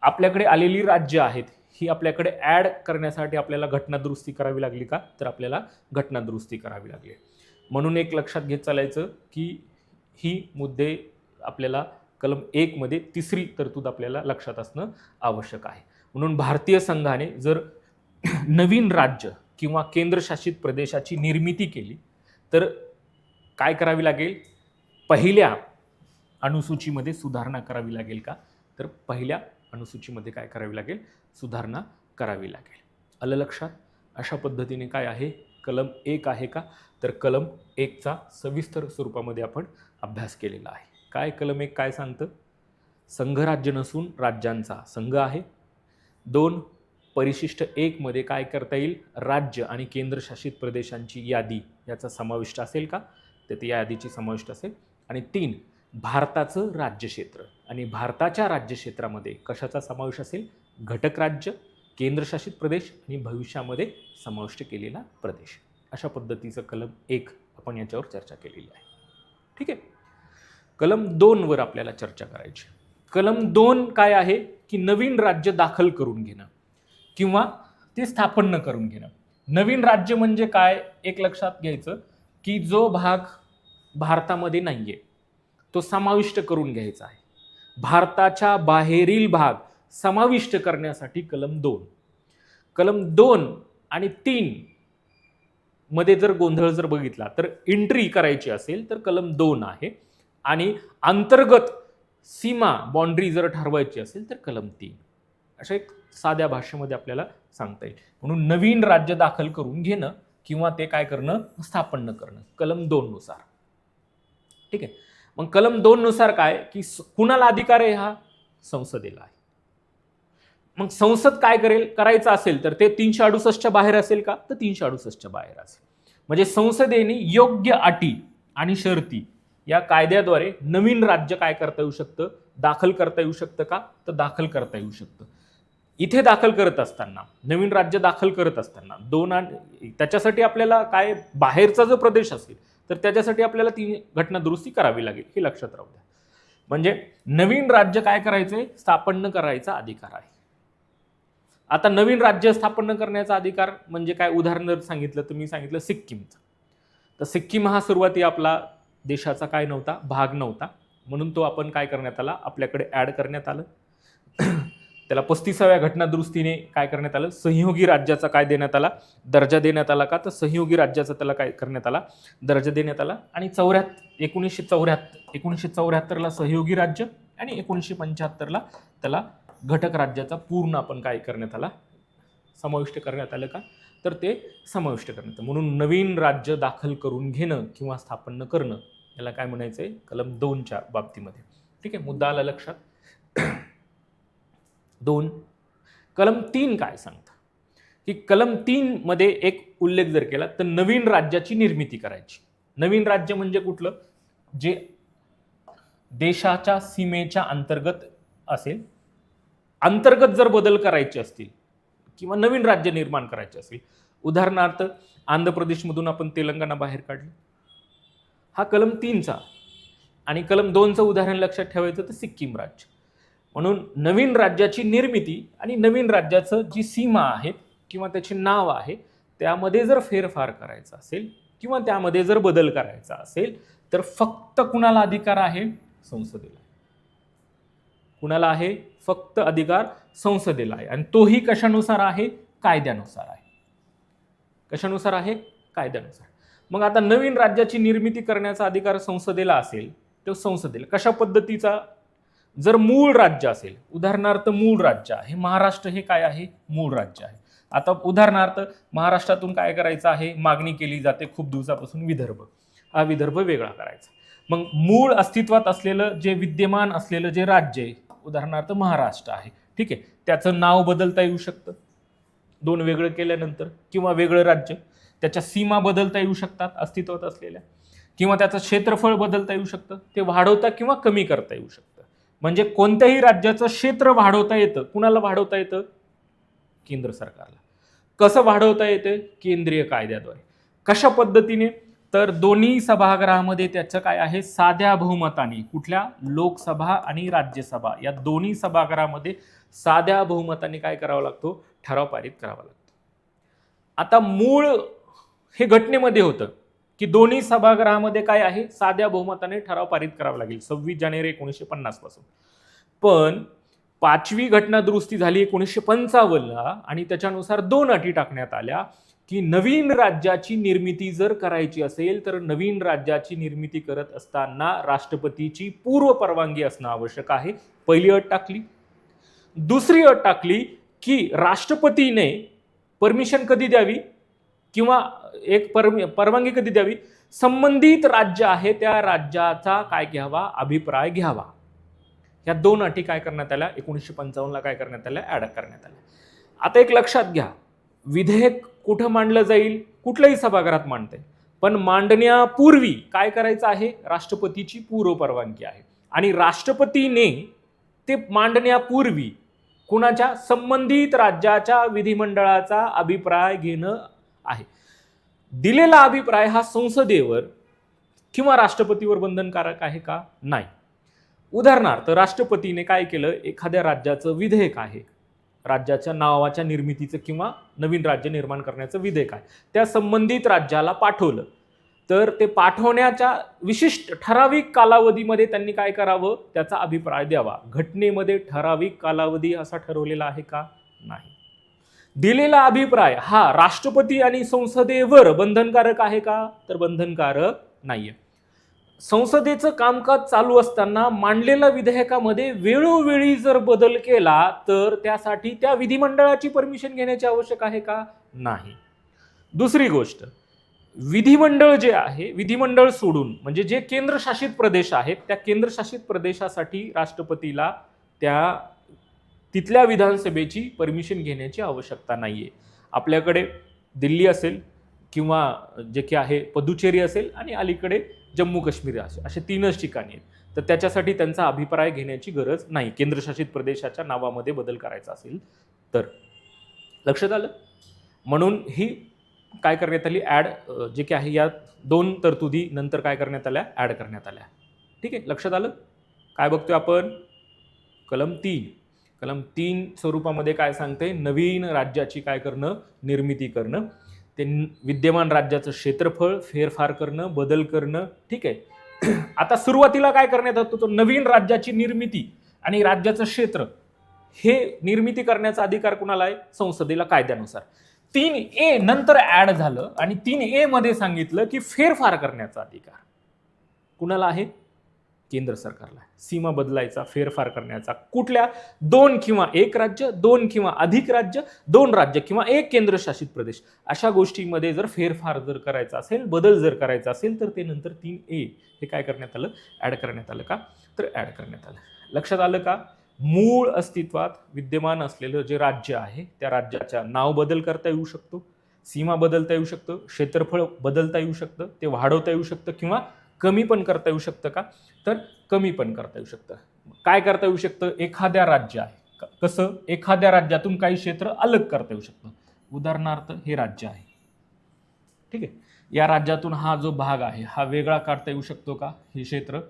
आपल्याकडे आलेली राज्य आहेत ही आपल्याकडे ऍड करण्यासाठी आपल्याला घटनादुरुस्ती करावी लागली का, तर आपल्याला घटनादुरुस्ती करावी लागली. म्हणून एक लक्षात घेत चालायचं की ही मुद्दे आपल्याला कलम 1 मध्ये तिसरी तरतूद आपल्याला लक्षात असणं आवश्यक आहे. म्हणून भारतीय संघाने जर नवीन राज्य किंवा केंद्रशासित प्रदेशाची निर्मिती केली तर काय करावी लागेल, पहिल्या अनुसूचीमध्ये सुधारणा करावी लागेल का, तर पहिल्या अनुसूचीमध्ये काय करावी लागेल, सुधारणा करावी लागेल. आलं लक्षात. अशा पद्धतीने काय आहे, कलम 1 आहे का, तर कलम 1चा सविस्तर स्वरूपामध्ये आपण अभ्यास केलेला आहे. काय कलम 1 काय सांगतं, संघराज्य नसून राज्यांचा संघ आहे. 2 परिशिष्ट 1 मध्ये काय करता येईल, राज्य आणि केंद्रशासित प्रदेशांची यादी याचा समाविष्ट असेल का, तर ती यादीची समाविष्ट असेल. आणि 3 भारताचं राज्यक्षेत्र आणि भारताच्या राज्यक्षेत्रामध्ये कशाचा समावेश असेल, घटक राज्य, केंद्रशासित प्रदेश आणि भविष्यामध्ये समाविष्ट केलेला प्रदेश. अशा पद्धतीचं कलम 1 आपण याच्यावर चर्चा केलेली आहे. ठीक आहे. कलम 2 वर आपल्याला चर्चा करायची. कलम 2 काय आहे की नवीन राज्य दाखल करून घेणं किंवा ते स्थापन करून घेणं. नवीन राज्य म्हणजे काय, एक लक्षात घ्यायचं की जो भाग भारतामध्ये नाहीये तो समाविष्ट करून घ्यायचा आहे. भारताच्या बाहेरील भाग समाविष्ट करण्यासाठी कलम 2. कलम 2 आणि 3 मध्ये जर गोंधळ जर बघितला तर एंट्री करायची असेल तर कलम 2 आहे आणि अंतर्गत सीमा बाउंड्री जर ठरवायची असेल तर कलम 3. अशा एक साध्या भाषेमध्ये आपल्याला सांगता येईल. म्हणून नवीन राज्य दाखल करून घेणं किंवा ते काय करणं, स्थापन करणं, कलम 2 नुसार. ठीक आहे. मग कलम 2 नुसार काय की कुणाला अधिकार आहे, हा संसदेला आहे. मग संसद काय करेल, करायचं असेल तर ते 368च्या बाहेर असेल का, तर 368च्या बाहेर असेल. म्हणजे संसदेने योग्य अटी आणि शर्ती या कायद्याद्वारे नवीन राज्य काय करता येऊ शकतं, दाखल करता येऊ शकतं का, तर दाखल करता येऊ शकतं. इथे दाखल करत असताना, नवीन राज्य दाखल करत असताना त्याच्यासाठी आपल्याला काय, बाहेरचा जो प्रदेश असेल तर त्याच्यासाठी आपल्याला ती घटना दुरुस्ती करावी लागेल, हे लक्षात राहू द्या. म्हणजे नवीन राज्य काय करायचंय, स्थापन करायचा अधिकार आहे. आता नवीन राज्य स्थापन करण्याचा अधिकार म्हणजे काय, उदाहरण जर सांगितलं तर मी सांगितलं सिक्कीमचं. तर सिक्कीम हा सुरुवाती आपला देशाचा काय नव्हता, भाग नव्हता, म्हणून तो आपण काय करण्यात आला, आपल्याकडे ऍड करण्यात आलं. त्याला 35व्या घटनादुरुस्तीने काय करण्यात आलं, सहयोगी राज्याचा काय देण्यात आला, दर्जा देण्यात आला का, तर सहयोगी राज्याचा त्याला काय करण्यात आला, दर्जा देण्यात आला. आणि 1974ला सहयोगी राज्य आणि 1975ला त्याला घटक राज्याचा पूर्ण आपण काय करण्यात आला, समाविष्ट करण्यात आलं का, तर ते समाविष्ट करण्यात. म्हणून नवीन राज्य दाखल करून घेणं किंवा स्थापन करणं याला काय म्हणायचंय, कलम 2च्या बाबतीमध्ये. ठीक आहे, मुद्दा आला लक्षात. 2 कलम 3 काय सांगतं की कलम 3 मध्ये एक उल्लेख जर केला तर नवीन राज्याची निर्मिती करायची. नवीन राज्य म्हणजे कुठलं, जे देशाच्या सीमेच्या अंतर्गत असेल, अंतर्गत जर बदल करायचे असतील किंवा नवीन राज्य निर्माण करायचे असेल. उदाहरणार्थ आंध्र प्रदेशमधून आपण तेलंगणा बाहेर काढलं, हा कलम 3चा. आणि कलम 2चं उदाहरण लक्षात ठेवायचं तर सिक्कीम राज्य. म्हणून नवीन राज्याची निर्मिती आणि नवीन राज्याचं जी सीमा आहे किंवा त्याचे नाव आहे त्यामध्ये जर फेरफार करायचा असेल किंवा त्यामध्ये जर बदल करायचा असेल तर फक्त कुणाला अधिकार आहे, संसदेला. कुणाला आहे, फक्त अधिकार संसदेला आहे. आणि तोही कशानुसार आहे, कायद्यानुसार आहे. कशानुसार आहे, कायद्यानुसार. मग आता नवीन राज्याची निर्मिती करण्याचा अधिकार संसदेला असेल तर संसदेला कशा पद्धतीचा, जर मूळ राज्य असेल, उदाहरणार्थ मूळ राज्य आहे महाराष्ट्र, हे काय आहे, मूळ राज्य आहे. आता उदाहरणार्थ महाराष्ट्रातून काय करायचं आहे, मागणी केली जाते खूप दिवसापासून विदर्भ, हा विदर्भ वेगळा करायचा. मग मूळ अस्तित्वात असलेलं जे विद्यमान असलेलं जे राज्य आहे, उदाहरणार्थ महाराष्ट्र आहे, ठीक आहे, त्याचं नाव बदलता येऊ शकतं दोन वेगळं केल्यानंतर, किंवा वेगळं राज्य, त्याच्या सीमा बदलता येऊ शकतात अस्तित्वात असलेल्या, किंवा त्याचं क्षेत्रफळ बदलता येऊ शकतं, ते वाढवता किंवा कमी करता येऊ शकतं. म्हणजे कोणत्याही राज्याचं क्षेत्र वाढवता येतं. कुणाला वाढवता येतं? केंद्र सरकारला. कसं वाढवता येतं? केंद्रीय कायद्याद्वारे. कशा पद्धतीने? तर दोन्ही सभागृहामध्ये त्याचं काय आहे, साध्या बहुमताने, कुठल्या, लोकसभा आणि राज्यसभा या दोन्ही सभागृहामध्ये साध्या बहुमताने काय करावा लागतो, ठराव पारित करावा लागतो. आता मूळ हे घटनेमध्ये होतं की दोन्ही सभागृहामध्ये काय आहे, साध्या बहुमताने ठराव पारित करावा लागेल 26 जानेवारी 1950 पासून. पण 5वी घटना दुरुस्ती झाली 1955 आणि त्याच्यानुसार 2 अटी टाकण्यात आल्या की नवीन राज्याची निर्मिती जर करायची असेल तर नवीन राज्याची निर्मिती करत असताना राष्ट्रपतीची पूर्व परवानगी असणं आवश्यक आहे, पहिली अट टाकली. दुसरी अट टाकली की राष्ट्रपतीने परमिशन कधी द्यावी किंवा एक परवानगी कधी द्यावी, संबंधित राज्य आहे त्या राज्याचा काय घ्यावा, अभिप्राय घ्यावा. या 2 अटी काय करण्यात आल्या 1955 काय करण्यात आल्या, ऍड करण्यात आल्या. आता एक लक्षात घ्या, विधेयक कुठं मांडलं जाईल, कुठल्याही सभागृहात मांडते, पण मांडण्यापूर्वी काय करायचं आहे, राष्ट्रपतीची पूर्व परवानगी आहे. आणि राष्ट्रपतीने ते मांडण्यापूर्वी कुणाच्या, संबंधित राज्याच्या विधिमंडळाचा अभिप्राय घेणं आहे. दिलेला अभिप्राय हा संसदेवर किंवा राष्ट्रपतीवर बंधनकारक आहे का? नाही. उदाहरणार्थ राष्ट्रपतीने काय केलं, एखाद्या राज्याचं विधेयक आहे, राज्याच्या नावाच्या निर्मितीचं किंवा नवीन राज्य निर्माण करण्याचं विधेयक आहे, त्या संबंधित राज्याला पाठवलं, तर ते पाठवण्याच्या विशिष्ट ठराविक कालावधीमध्ये त्यांनी काय करावं, त्याचा अभिप्राय द्यावा. घटनेमध्ये ठराविक कालावधी असा ठरवलेला आहे का? नाही. दिलेला अभिप्राय हा राष्ट्रपती आणि संसदेवर बंधनकारक आहे का? तर बंधनकारक नाहीये. संसदेचं कामकाज चालू असताना मांडलेल्या विधेयकामध्ये वेळोवेळी जर बदल केला तर त्यासाठी त्या विधिमंडळाची परमिशन घेण्याची आवश्यक आहे का? नाही. दुसरी गोष्ट, विधिमंडळ जे आहे, विधिमंडळ सोडून म्हणजे जे केंद्रशासित प्रदेश आहेत, त्या केंद्रशासित प्रदेशासाठी राष्ट्रपतीला त्या तिथल्या विधानसभेची परमिशन घेण्याची आवश्यकता नाहीये. आपल्याकडे दिल्ली असेल किंवा जे की आहे पुदुचेरी असेल आणि अलीकडे जम्मू काश्मीर असे 3च ठिकाणी आहेत, तर त्याच्यासाठी त्यांचा अभिप्राय घेण्याची गरज नाही, केंद्रशासित प्रदेशाच्या नावामध्ये बदल करायचा असेल तर. लक्षात आलं? म्हणून ही काय करण्यात आली, ऍड जे की आहे या 2 तरतुदी नंतर काय करण्यात आल्या, ऍड करण्यात आल्या. ठीक आहे, लक्षात आलं? काय बघतोय आपण? कलम 3. कलम 3 स्वरूपामध्ये काय सांगते, नवीन राज्याची काय करणं, निर्मिती करणं, ते विद्यमान राज्याचं क्षेत्रफळ फेरफार करणं, बदल करणं. ठीक आहे. आता सुरुवातीला काय करण्यात येत होतं, नवीन राज्याची निर्मिती आणि राज्याचं क्षेत्र हे निर्मिती करण्याचा अधिकार कुणाला आहे, संसदेला कायद्यानुसार. 3A नंतर ऍड झालं आणि 3A मध्ये सांगितलं की फेरफार करण्याचा अधिकार कुणाला आहे, केंद्र सरकारला. सीमा बदलायचा, फेरफार करण्याचा, कुठल्या, 2 किंवा 1 राज्य, 2 किंवा अधिक राज्य, 2 राज्य किंवा 1 केंद्रशासित प्रदेश, अशा गोष्टींमध्ये जर फेरफार जर करायचा असेल, बदल जर करायचा असेल तर ते नंतर 3A हे काय करण्यात आलं, ऍड करण्यात आलं का, तर ऍड करण्यात आलं. लक्षात आलं का? मूळ अस्तित्वात विद्यमान असलेलं जे राज्य आहे त्या राज्याच्या नाव बदल करता येऊ शकतो, सीमा बदलता येऊ शकतं, क्षेत्रफळ बदलता येऊ शकतं, ते वाढवता येऊ शकतं किंवा कमी पण करता येऊ शकतं का, तर कमी पण करता येऊ शकतं. काय करता येऊ शकतं, एखाद्या राज्य आहे, कसं, एखाद्या राज्यातून काही क्षेत्र अलग करता येऊ शकतं. उदाहरणार्थ हे राज्य आहे, ठीक आहे, या राज्यातून हा जो भाग आहे हा वेगळा काढता येऊ शकतो का, हे क्षेत्र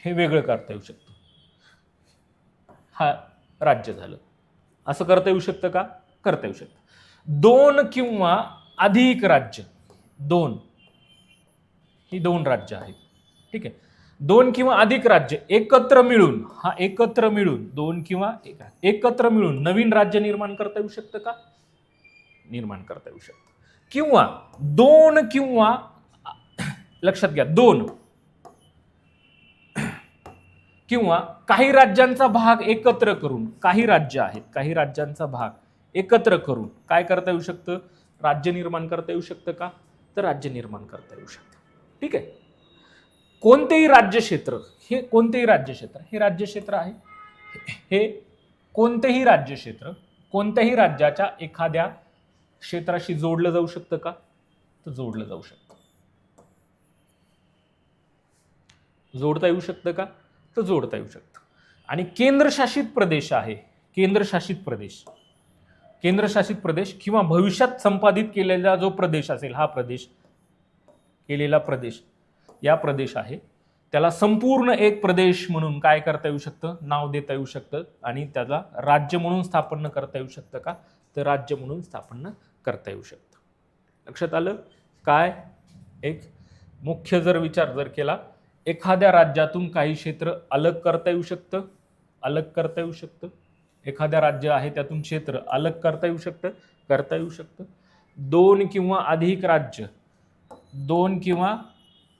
हे वेगळं करता येऊ शकतं, हा राज्य झालं, असं करता येऊ शकतं का, करता येऊ शकतं. 2 किंवा अधिक राज्य, 2 ही 2 राज्य आहेत, ठीक आहे, 2 किंवा अधिक राज्य एकत्र मिळून, हा एकत्र मिळून 2 किंवा एकत्र मिळून नवीन राज्य निर्माण करता येऊ शकतं का, निर्माण करता येऊ शकतं. किंवा 2 किंवा लक्षात घ्या 2 किंवा काही राज्यांचा भाग एकत्र करून, काही राज्य आहेत, काही राज्यांचा भाग एकत्र करून काय करता येऊ शकतं, राज्य निर्माण करता येऊ शकतं का, तर राज्य निर्माण करता येऊ शकतं. ठीक आहे. कोणतेही राज्यक्षेत्र, हे कोणतेही राज्यक्षेत्र, हे राज्यक्षेत्र आहे, हे कोणतेही राज्यक्षेत्र कोणत्याही राज्याच्या एखाद्या क्षेत्राशी जोडलं जाऊ शकतं का, तर जोडलं जाऊ शकतं. जोडता येऊ शकतं का, तर जोडता येऊ शकतं. आणि केंद्रशासित प्रदेश आहे, केंद्रशासित प्रदेश, केंद्रशासित प्रदेश किंवा भविष्यात संपादित केलेला जो प्रदेश असेल, हा प्रदेश केलेला प्रदेश, या प्रदेश आहे, त्याला संपूर्ण एक प्रदेश म्हणून काय करता येऊ शकतं, नाव देता येऊ शकतं. आणि त्याला राज्य म्हणून स्थापन करता येऊ शकतं का, तर राज्य म्हणून स्थापन करता येऊ शकतं. लक्षात आलं. काय एक मुख्य जर विचार जर केला, एखाद्या राज्यातून काही क्षेत्र अलग करता येऊ शकतं, अलग करता येऊ शकतं. एखाद्या राज्य आहे त्यातून क्षेत्र अलग करता येऊ शकतं, करता येऊ शकतं. दोन किंवा अधिक राज्य, दोन किंवा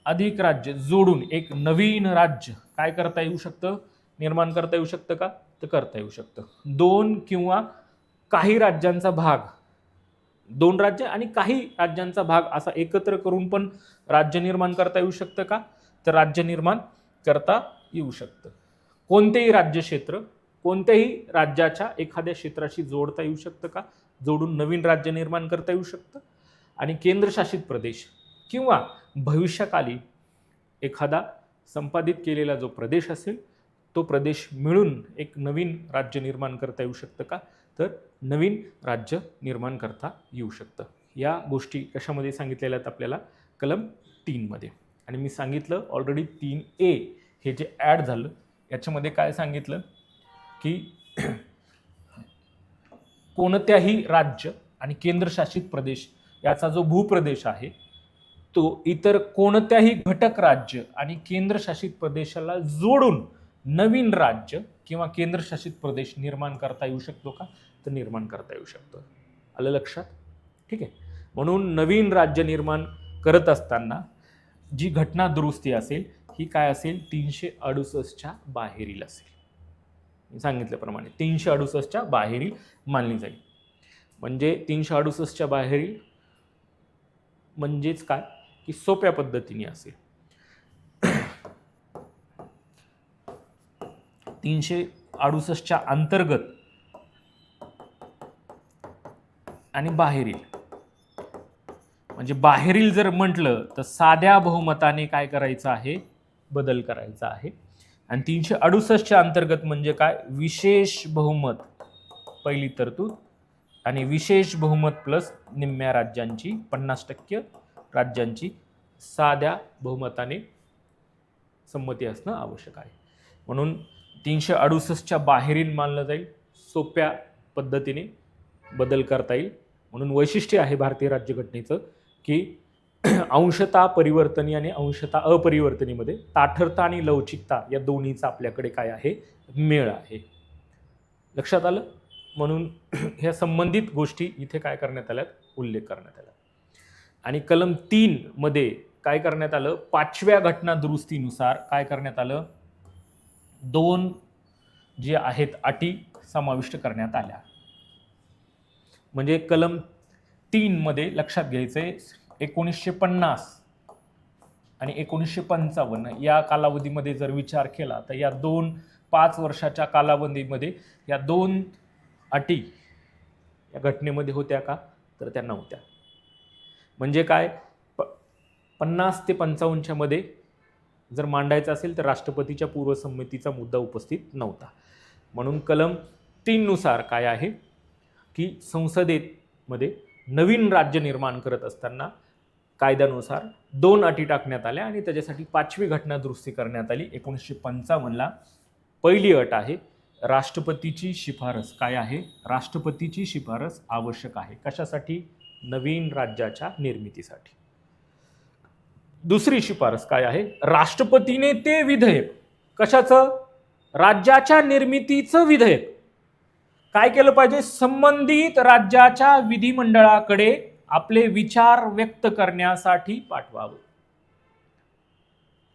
अधिक राज्य जोडून एक नवीन राज्य काय करता येऊ शकतं, निर्माण करता येऊ शकतं का, तर करता येऊ शकतं. दोन किंवा काही राज्यांचा भाग, दोन राज्य आणि काही राज्यांचा भाग असा एकत्र करून पण राज्य निर्माण करता येऊ शकतं का, तर राज्य निर्माण करता येऊ शकतं. कोणतेही राज्यक्षेत्र कोणत्याही राज्याच्या एखाद्या क्षेत्राशी जोडता येऊ शकतं का, जोडून नवीन राज्य निर्माण करता येऊ शकतं. आणि केंद्रशासित प्रदेश किंवा भविष्यकाली एखादा संपादित केलेला जो प्रदेश असेल, तो प्रदेश मिळून एक नवीन राज्य निर्माण करता येऊ शकतं का, तर नवीन राज्य निर्माण करता येऊ शकतं. या गोष्टी कशामध्ये सांगितलेल्या आहेत आपल्याला, कलम 3 मध्ये. आणि मी सांगितलं ऑलरेडी 3A हे जे ॲड झालं याच्यामध्ये काय सांगितलं की कोणत्याही राज्य आणि केंद्रशासित प्रदेश याचा जो भूप्रदेश आहे तो इतर कोणत्याही घटक राज्य आणि केंद्रशासित प्रदेशाला जोडून नवीन राज्य किंवा केंद्रशासित प्रदेश निर्माण करता येऊ शकतो का, तर निर्माण करता येऊ शकतो. आलं लक्षात. ठीक आहे. म्हणून नवीन राज्य निर्माण करत असताना जी घटना दुरुस्ती असेल ही काय असेल, 368च्या बाहेरील असेल. मी सांगितल्याप्रमाणे 368च्या बाहेरील मानली जाईल. म्हणजे 368च्या बाहेरील म्हणजेच काय की सोप्या पद्धतीने असेल. 368च्या अंतर्गत आणि बाहेरील, म्हणजे बाहेरील जर म्हटलं तर साध्या बहुमताने काय करायचं आहे, बदल करायचा आहे. आणि 368च्या अंतर्गत म्हणजे काय, विशेष बहुमत पहिली तरतूद आणि विशेष बहुमत प्लस निम्म्या राज्यांची 50% राज्यांची साध्या बहुमताने संमती असणं आवश्यक आहे. म्हणून 368च्या बाहेरील मानलं जाईल, सोप्या पद्धतीने बदल करता येईल. म्हणून वैशिष्ट्य आहे भारतीय राज्यघटनेचं की अंशता परिवर्तनी आणि अंशता अपरिवर्तनीमध्ये ताठरता आणि लवचिकता या दोन्हीचा आपल्याकडे काय आहे, मेळ आहे. लक्षात आलं. म्हणून ह्या संबंधित गोष्टी इथे काय करण्यात आल्यात, उल्लेख करण्यात आला. आणि कलम 3 मध्ये काय करण्यात आलं, 5व्या घटना दुरुस्तीनुसार काय करण्यात आलं, 2 जे आहेत अटी समाविष्ट करण्यात आल्या. म्हणजे कलम 3 मध्ये लक्षात घ्यायचंय 1950 आणि 1955 या कालावधीमध्ये जर विचार केला तर या 5 वर्षाच्या कालावधीमध्ये या 2 अटी या घटनेमध्ये होत्या का, तर त्या नव्हत्या. म्हणजे काय, 50 ते 55च्या मध्ये जर मांडायचं असेल तर राष्ट्रपतीच्या पूर्वसंमतीचा मुद्दा उपस्थित नव्हता. म्हणून कलम 3 नुसार काय आहे की संसदेमध्ये नवीन राज्य निर्माण करत असताना कायद्यानुसार 2 अटी टाकण्यात आल्या आणि त्याच्यासाठी 5वी घटना दुरुस्ती करण्यात आली 1955ला. पहिली अट आहे राष्ट्रपतीची शिफारस. काय आहे, राष्ट्रपतीची शिफारस आवश्यक आहे. कशासाठी, नवीन राज्याच्या निर्मितीसाठी. दुसरी शिफारस काय आहे, राष्ट्रपतीने ते विधेयक, कशाचं, राज्याच्या निर्मितीचं विधेयक काय केलं पाहिजे, संबंधित राज्याच्या विधिमंडळाकडे आपले विचार व्यक्त करण्यासाठी पाठवावं,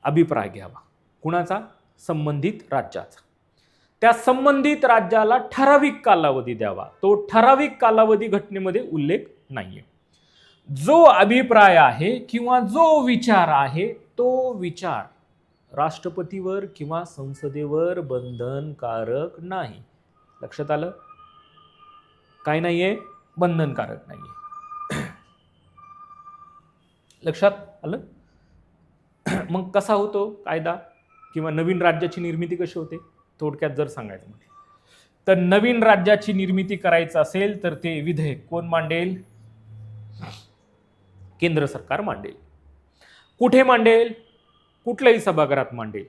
अभिप्राय घ्यावा. कुणाचा, संबंधित राज्याचा. त्या संबंधित राज्याला ठराविक कालावधी द्यावा. तो ठराविक कालावधी घटनेमध्ये उल्लेख नाहीये. जो अभिप्राय आहे किंवा जो विचार आहे तो विचार राष्ट्रपतीवर किंवा संसदेवर बंधनकारक नाही. लक्षात आलं? काय नाहीये? बंधनकारक नाहीये. लक्षात आलं? मग कसा होतो कायदा किंवा नवीन राज्याची निर्मिती कशी होते? थोडक्यात जर सांगायचं म्हटलं तर नवीन राज्याची निर्मिती करायचं असेल तर ते विधेयक कोण मांडेल? केंद्र सरकार मांडेल. कुठे मांडेल? कुठल्याही सभागृहात मांडेल.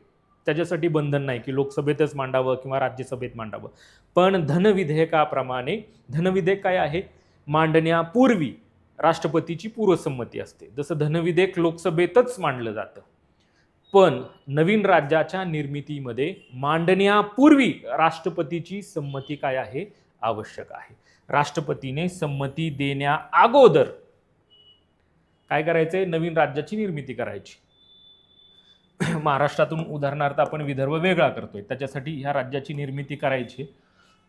त्याच्यासाठी बंधन नाही की लोकसभेतच मांडावं किंवा राज्यसभेत मांडावं. पण धनविधेयकाप्रमाणे धनविधेयक काय आहे? मांडण्यापूर्वी राष्ट्रपतीची पूर्वसंमती असते. जसं धनविधेयक लोकसभेतच मांडलं जातं. पण नवीन राज्याच्या निर्मितीमध्ये मांडण्यापूर्वी राष्ट्रपतीची संमती काय आहे? आवश्यक आहे. राष्ट्रपतीने संमती देण्या अगोदर काय करायचंय? नवीन राज्याची निर्मिती करायची. महाराष्ट्रातून उदाहरणार्थ आपण विदर्भ वेगळा करतोय, त्याच्यासाठी ह्या राज्याची निर्मिती करायची.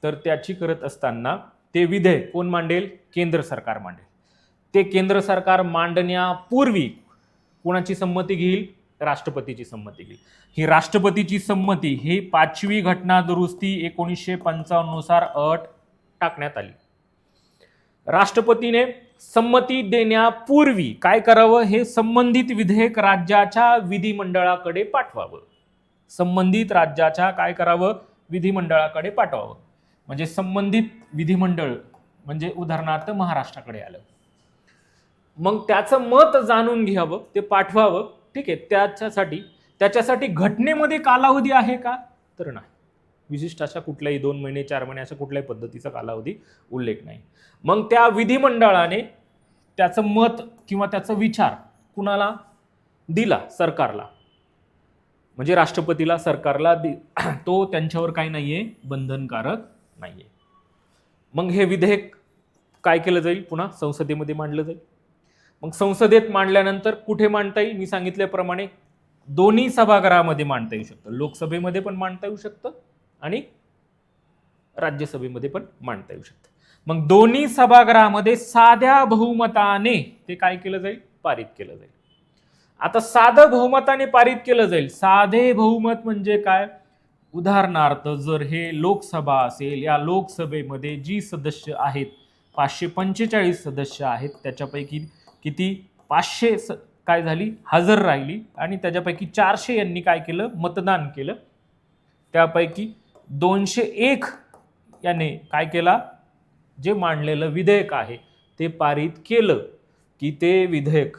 तर त्याची करत असताना ते विधेयक कोण मांडेल? केंद्र सरकार मांडेल. ते केंद्र सरकार मांडण्यापूर्वी कोणाची संमती घेईल? राष्ट्रपतीची संमती घेईल. ही राष्ट्रपतीची संमती ही 5वी घटना दुरुस्ती 1955 नुसार अट टाकण्यात आली. राष्ट्रपतीने संमती देण्यापूर्वी काय करावं? हे संबंधित विधेयक राज्याच्या विधिमंडळाकडे पाठवावं. संबंधित राज्याच्या काय करावं? विधिमंडळाकडे पाठवावं. म्हणजे संबंधित विधिमंडळ म्हणजे उदाहरणार्थ महाराष्ट्राकडे आलं. मग त्याचं मत जाणून घ्यावं, ते पाठवावं. ठीक आहे. त्याच्यासाठी घटनेमध्ये कालावधी आहे का? तर नाही. विशिष्ट अशा कुठल्याही 2 महिने 4 महिने अशा कुठल्याही पद्धतीचा कालावधी उल्लेख नाही. मग त्या विधिमंडळाने त्याचं मत किंवा त्याचा विचार कुणाला दिला? सरकारला. म्हणजे राष्ट्रपतीला, सरकारला तो त्यांच्यावर काय नाहीये? बंधनकारक नाहीये. मग हे विधेयक काय केलं जाईल? पुन्हा संसदेमध्ये मांडलं जाईल. मग संसदेत मांडल्यानंतर कुठे मांडता येईल? मी सांगितल्याप्रमाणे दोन्ही सभागृहामध्ये मांडता येऊ शकतं. लोकसभेमध्ये पण मांडता येऊ शकतं आणि राज्यसभेमध्ये पण मांडता येऊ शकतं. मग दोन्ही सभागृहामध्ये साध्या बहुमताने ते काय केलं जाईल? पारित केलं जाईल. आता साधं बहुमताने पारित केलं जाईल. साधे बहुमत म्हणजे काय? उदाहरणार्थ जर हे लोकसभा असेल, या लोकसभेमध्ये जी सदस्य आहेत 545 सदस्य आहेत, त्याच्यापैकी किती? 500 काय झाली? हजर राहिली आणि त्याच्यापैकी 400 यांनी काय केलं? मतदान केलं. त्यापैकी 201 याने काय केला? जे मांडलेलं विधेयक आहे ते पारित केलं की ते विधेयक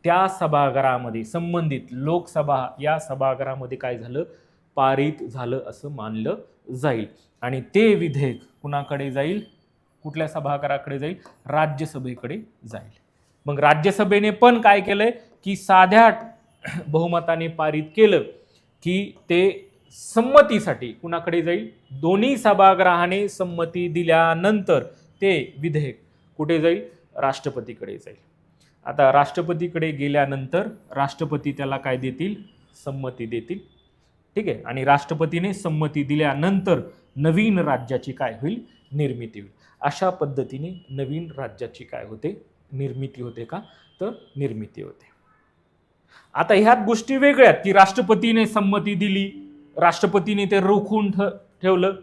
त्या सभागृहामध्ये संबंधित लोकसभा या सभागृहामध्ये काय झालं? पारित झालं असं मानलं जाईल. आणि ते विधेयक कुणाकडे जाईल? कुठल्या सभागृहाकडे जाईल? राज्यसभेकडे जाईल. मग राज्यसभेने पण काय केलंय की साध्या बहुमताने पारित केलं की ते संमतीसाठी कुणाकडे जाईल? दोन्ही सभागृहाने संमती दिल्यानंतर ते विधेयक कुठे जाईल? राष्ट्रपतीकडे जाईल. आता राष्ट्रपतीकडे गेल्यानंतर राष्ट्रपती त्याला काय देतील? संमती देतील. ठीक आहे. आणि राष्ट्रपतीने संमती दिल्यानंतर नवीन राज्याची काय होईल? निर्मिती होईल. अशा पद्धतीने नवीन राज्याची काय होते? निर्मिती होते का? तर निर्मिती होते. आता ह्यात गोष्टी वेगळ्या की राष्ट्रपतीने संमती दिली, राष्ट्रपतीने ते रोखून ठेवलं,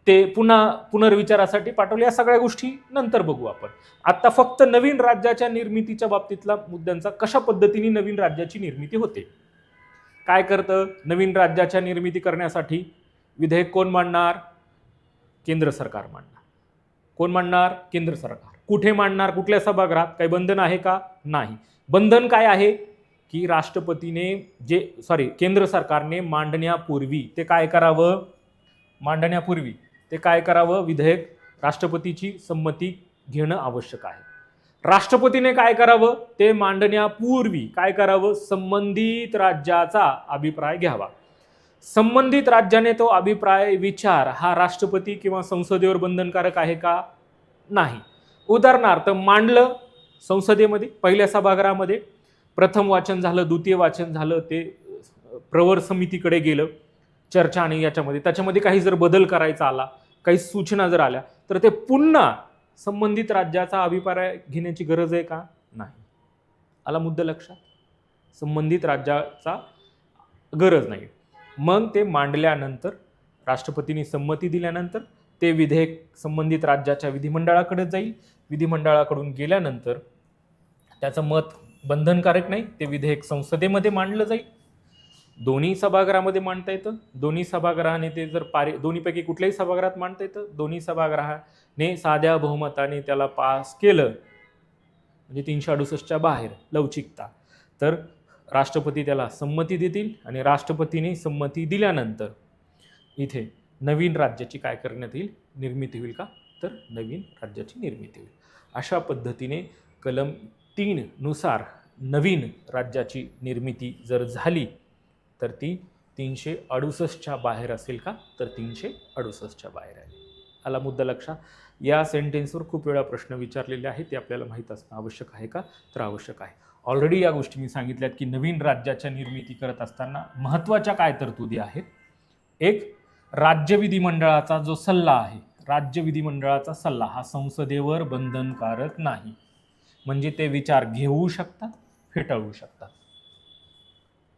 ते पुन्हा पुनर्विचारासाठी पाठवले. या सगळ्या गोष्टी नंतर बघू आपण. आता फक्त नवीन राज्याच्या निर्मितीच्या बाबतीतला मुद्द्यांचा कशा पद्धतीने नवीन राज्याची निर्मिती होते. काय करतं? नवीन राज्याच्या निर्मिती करण्यासाठी विधेयक कोण मांडणार? केंद्र सरकार मांडणार. कोण मांडणार? केंद्र सरकार. कुठे मांडणार? कुठल्या सभागृहात? काही बंधन आहे का? नाही. बंधन काय आहे की राष्ट्रपतीने केंद्र सरकारने मांडण्यापूर्वी ते काय करावं? मांडण्यापूर्वी ते काय करावं? विधेयक राष्ट्रपतीची संमती घेणं आवश्यक आहे. राष्ट्रपतीने काय करावं? ते मांडण्यापूर्वी काय करावं? संबंधित राज्याचा अभिप्राय घ्यावा. संबंधित राज्याने तो अभिप्राय विचार हा राष्ट्रपती किंवा संसदेवर बंधनकारक आहे का? नाही. उदाहरणार्थ मांडलं संसदेमध्ये, पहिल्या सभागृहामध्ये, प्रथम वाचन झालं, द्वितीय वाचन झालं, ते प्रवर समितीकडे गेलं चर्चा आणि याच्यामध्ये त्याच्यामध्ये काही जर बदल करायचा आला, काही सूचना जर आल्या, तर ते पुन्हा संबंधित राज्याचा अभिप्राय घेण्याची गरज आहे का? नाही. आला मुद्दा लक्षात? संबंधित राज्याचा गरज नाही. मग ते मांडल्यानंतर राष्ट्रपतींनी संमती दिल्यानंतर ते विधेयक संबंधित राज्याच्या विधिमंडळाकडे जाईल. विधिमंडळाकडून गेल्यानंतर त्याचं मत बंधनकारक नाही, ते विधेयक संसदेमध्ये मांडलं जाईल. दोन्ही सभागृहामध्ये मांडता येतं. दोन्ही सभागृहाने ते जर दोन्हीपैकी कुठल्याही सभागृहात मांडता येतं. दोन्ही सभागृहाने साध्या बहुमताने त्याला पास केलं म्हणजे 368च्या बाहेर लवचिकता, तर राष्ट्रपती त्याला संमती देतील आणि राष्ट्रपतीने संमती दिल्यानंतर इथे नवीन राज्याची काय करण्यात येईल? निर्मिती होईल का? तर नवीन राज्याची निर्मिती होईल. अशा पद्धतीने कलम 3 नुसार नवीन राज्याची निर्मिती जर झाली तर ती 368च्या बाहेर असेल का? तर 368च्या बाहेर आहे. आला मुद्दा लक्षात? या सेंटेन्सवर खूप वेळा प्रश्न विचारलेले आहेत, ते आपल्याला माहीत असणं आवश्यक आहे का? तर आवश्यक आहे. ऑलरेडी या गोष्टी मी सांगितल्यात की नवीन राज्याच्या निर्मिती करत असताना महत्त्वाच्या काय तरतुदी आहेत. एक, राज्य विधिमंडळाचा जो सल्ला आहे, राज्य विधिमंडळाचा सल्ला हा संसदेवर बंधनकारक नाही, म्हणजे ते विचार घेऊ शकतात, फेटाळू शकतात.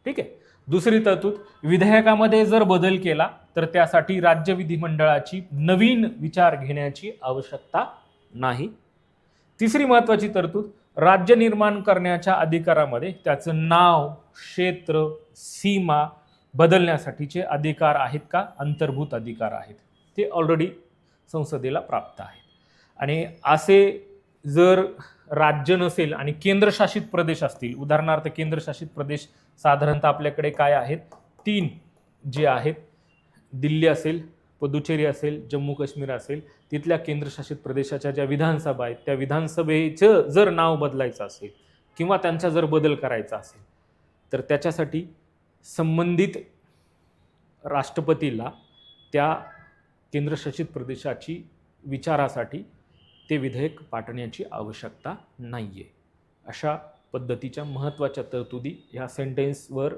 ठीक आहे. दुसरी तरतूद, विधेयकामध्ये जर बदल केला तर त्यासाठी राज्य विधिमंडळाची नवीन विचार घेण्याची आवश्यकता नाही. तिसरी महत्त्वाची तरतूद, राज्य निर्माण करण्याच्या अधिकारामध्ये त्याचं नाव, क्षेत्र, सीमा बदलण्यासाठीचे अधिकार आहेत का? अंतर्भूत अधिकार आहेत. ते ऑलरेडी संसदेला प्राप्त आहेत. आणि असे जर राज्य नसेल आणि केंद्रशासित प्रदेश असतील, उदाहरणार्थ केंद्रशासित प्रदेश साधारणतः आपल्याकडे काय आहेत? 3 जे आहेत. दिल्ली असेल, पुदुचेरी असेल, जम्मू काश्मीर असेल, तिथल्या केंद्रशासित प्रदेशाच्या ज्या विधानसभा आहेत त्या विधानसभेचं जर नाव बदलायचं असेल किंवा त्यांचा जर बदल करायचा असेल तर त्याच्यासाठी संबंधित राष्ट्रपतीला त्या केंद्रशासित प्रदेशाची विचारासाठी ते विधेयक पाठवण्याची आवश्यकता नाही आहे. अशा पद्धतीच्या महत्त्वाच्या तरतुदी ह्या सेंटेन्सवर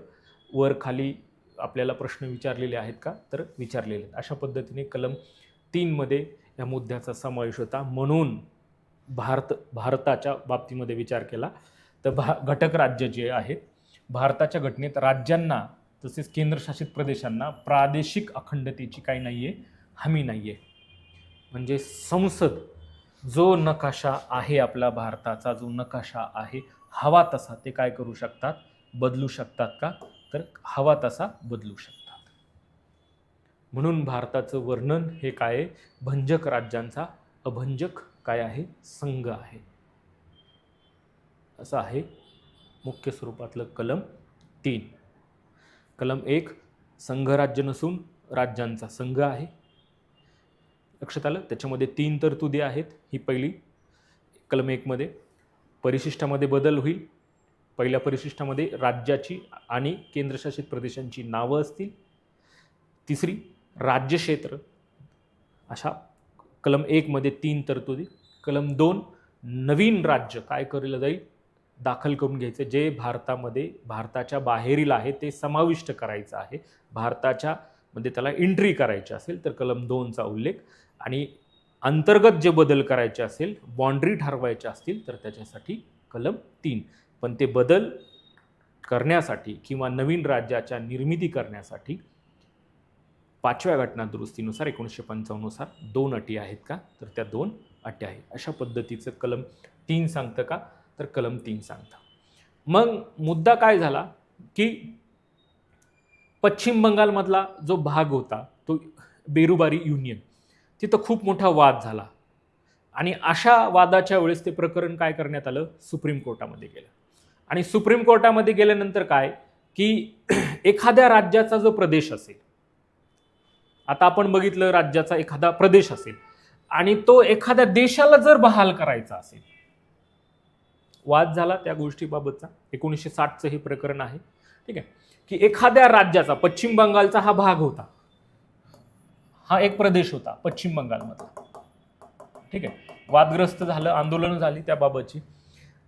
वर खाली आपल्याला प्रश्न विचारलेले आहेत का? तर विचारलेले आहेत. अशा पद्धतीने कलम 3 मध्ये या मुद्द्याचा समावेश होता. म्हणून भारताच्या बाबतीमध्ये विचार केला तर घटक राज्य जे आहेत, भारताच्या घटनेत राज्यांना तसेच केंद्रशासित प्रदेशांना प्रादेशिक अखंडतेची काही नाही आहे, हमी नाही आहे. म्हणजे संसद जो नकाशा आहे, आपला भारताचा जो नकाशा आहे, हवा तसा ते काय करू शकतात? बदलू शकतात का? तर हवा तसा बदलू शकतात. म्हणून भारताचं वर्णन हे काय आहे? भंजक राज्यांचा अभंजक काय आहे? संघ आहे. असं आहे मुख्य स्वरूपातलं कलम 3. कलम 1 संघराज्य नसून राज्यांचा संघ आहे. लक्षात आलं? त्याच्यामध्ये 3 तरतुदी आहेत. ही पहिली, कलम 1 मध्ये परिशिष्टामध्ये बदल होईल. पहिल्या परिशिष्टामध्ये राज्याची आणि केंद्रशासित प्रदेशांची नावं असतील. तिसरी, राज्यक्षेत्र. अशा कलम 1 मध्ये 3 तरतुदी. कलम 2 नवीन राज्य काय केलं जाईल? दाखल करून घ्यायचं, जे भारतामध्ये भारताच्या बाहेरील आहे ते समाविष्ट करायचं आहे. भारताच्या मध्ये त्याला एंट्री करायची असेल तर कलम 2चा उल्लेख, आणि अंतर्गत जे बदल करायचे असेल, बाँड्री ठरवायचे असतील तर त्याच्यासाठी कलम 3. पण ते बदल करण्यासाठी किंवा नवीन राज्याच्या निर्मिती करण्यासाठी 5व्या घटना दुरुस्तीनुसार 1955 नुसार 2 अटी आहेत का? तर त्या 2 अटी आहेत. अशा पद्धतीचं कलम 3 सांगतं का? तर कलम 3 सांगतं. मग मुद्दा काय झाला की पश्चिम बंगालमधला जो भाग होता तो बेरुबारी युनियन, तिथं खूप मोठा वाद झाला आणि अशा वादाच्या वेळेस ते प्रकरण काय करण्यात आलं? सुप्रीम कोर्टामध्ये गेलं. आणि सुप्रीम कोर्टामध्ये गेल्यानंतर काय की एखाद्या राज्याचा जो प्रदेश असेल, आता आपण बघितलं राज्याचा एखादा प्रदेश असेल आणि तो एखाद्या देशाला जर बहाल करायचा असेल, वाद झाला त्या गोष्टीबाबतचा. 1960चं हे प्रकरण आहे. ठीक आहे. की एखाद्या राज्याचा, पश्चिम बंगालचा हा भाग होता, हा एक प्रदेश होता पश्चिम बंगालमधला. ठीक आहे. वादग्रस्त झालं, आंदोलन झाली त्याबाबतची,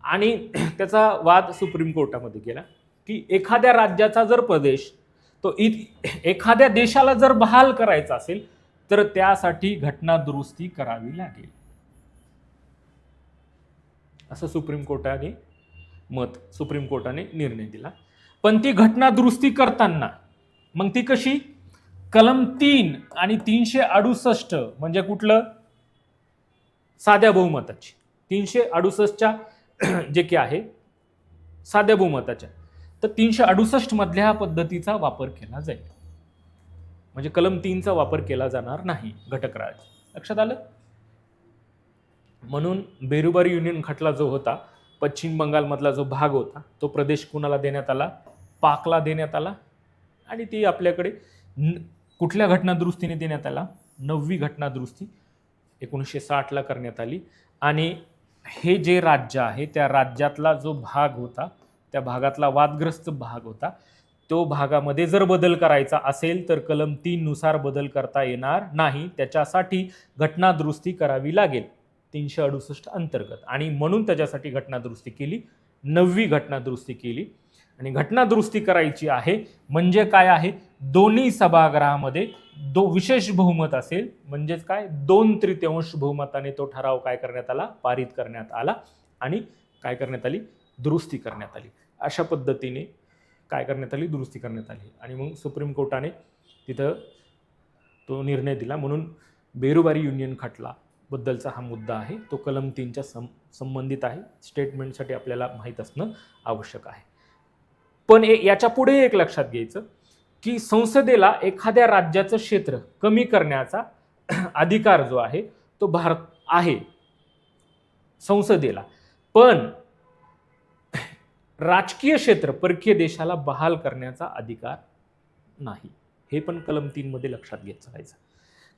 आणि त्याचा वाद सुप्रीम कोर्टामध्ये गेला की एखाद्या राज्याचा जर प्रदेश तो एखाद्या देशाला जर बहाल करायचा असेल तर त्यासाठी घटना दुरुस्ती करावी लागेल, असं सुप्रीम कोर्टाने निर्णय दिला. पण ती घटना दुरुस्ती करताना मग ती कशी, कलम 3 आणि 368 म्हणजे कुठलं, साध्या बहुमताची, 368च्या जे की आहे साध्या बहुमताच्या, तर 368 मधल्या पद्धतीचा वापर केला जाईल. म्हणजे कलम 3चा वापर केला जाणार नाही घटकराज. लक्षात आलं? म्हणून बेरुबारी युनियन खटला जो होता, पश्चिम बंगालमधला जो भाग होता, तो प्रदेश कुणाला देण्यात आला, पाकला देण्यात आला. आणि ती आपल्याकडे कुठल्या घटनादुरुस्तीने देण्यात आला, 9वी घटनादुरुस्ती 1960ला करण्यात आली. आणि हे जे राज्य आहे त्या राज्यातला जो भाग होता, त्या भागातला वादग्रस्त भाग होता, तो भागामध्ये जर बदल करायचा असेल तर कलम 3 नुसार बदल करता येणार नाही, त्याच्यासाठी घटनादुरुस्ती करावी लागेल 368 अंतर्गत. आणि म्हणून त्याच्यासाठी घटनादुरुस्ती केली, 9वी घटनादुरुस्ती केली. आणि घटनादुरुस्ती करायची आहे म्हणजे काय आहे, दोन्ही सभागृहामध्ये विशेष बहुमत असेल, म्हणजेच काय 2/3 बहुमताने तो ठराव काय करण्यात आला, पारित करण्यात आला आणि काय करण्यात आली, दुरुस्ती करण्यात आली. अशा पद्धतीने काय करण्यात आली, दुरुस्ती करण्यात आली. आणि मग सुप्रीम कोर्टाने तिथं तो निर्णय दिला. म्हणून बेरुबारी युनियन खटला बद्दलचा हा मुद्दा आहे, तो कलम 3च्या संबंधित आहे. स्टेटमेंटसाठी आपल्याला माहीत असणं आवश्यक आहे. पण याच्या पुढे एक लक्षात घ्यायचं की संसदेला एखाद्या राज्याचं क्षेत्र कमी करण्याचा अधिकार जो आहे तो भारत आहे संसदेला, पण राजकीय क्षेत्र परकीय देशाला बहाल करण्याचा अधिकार नाही. हे पण कलम 3 मध्ये लक्षात घ्यायचं.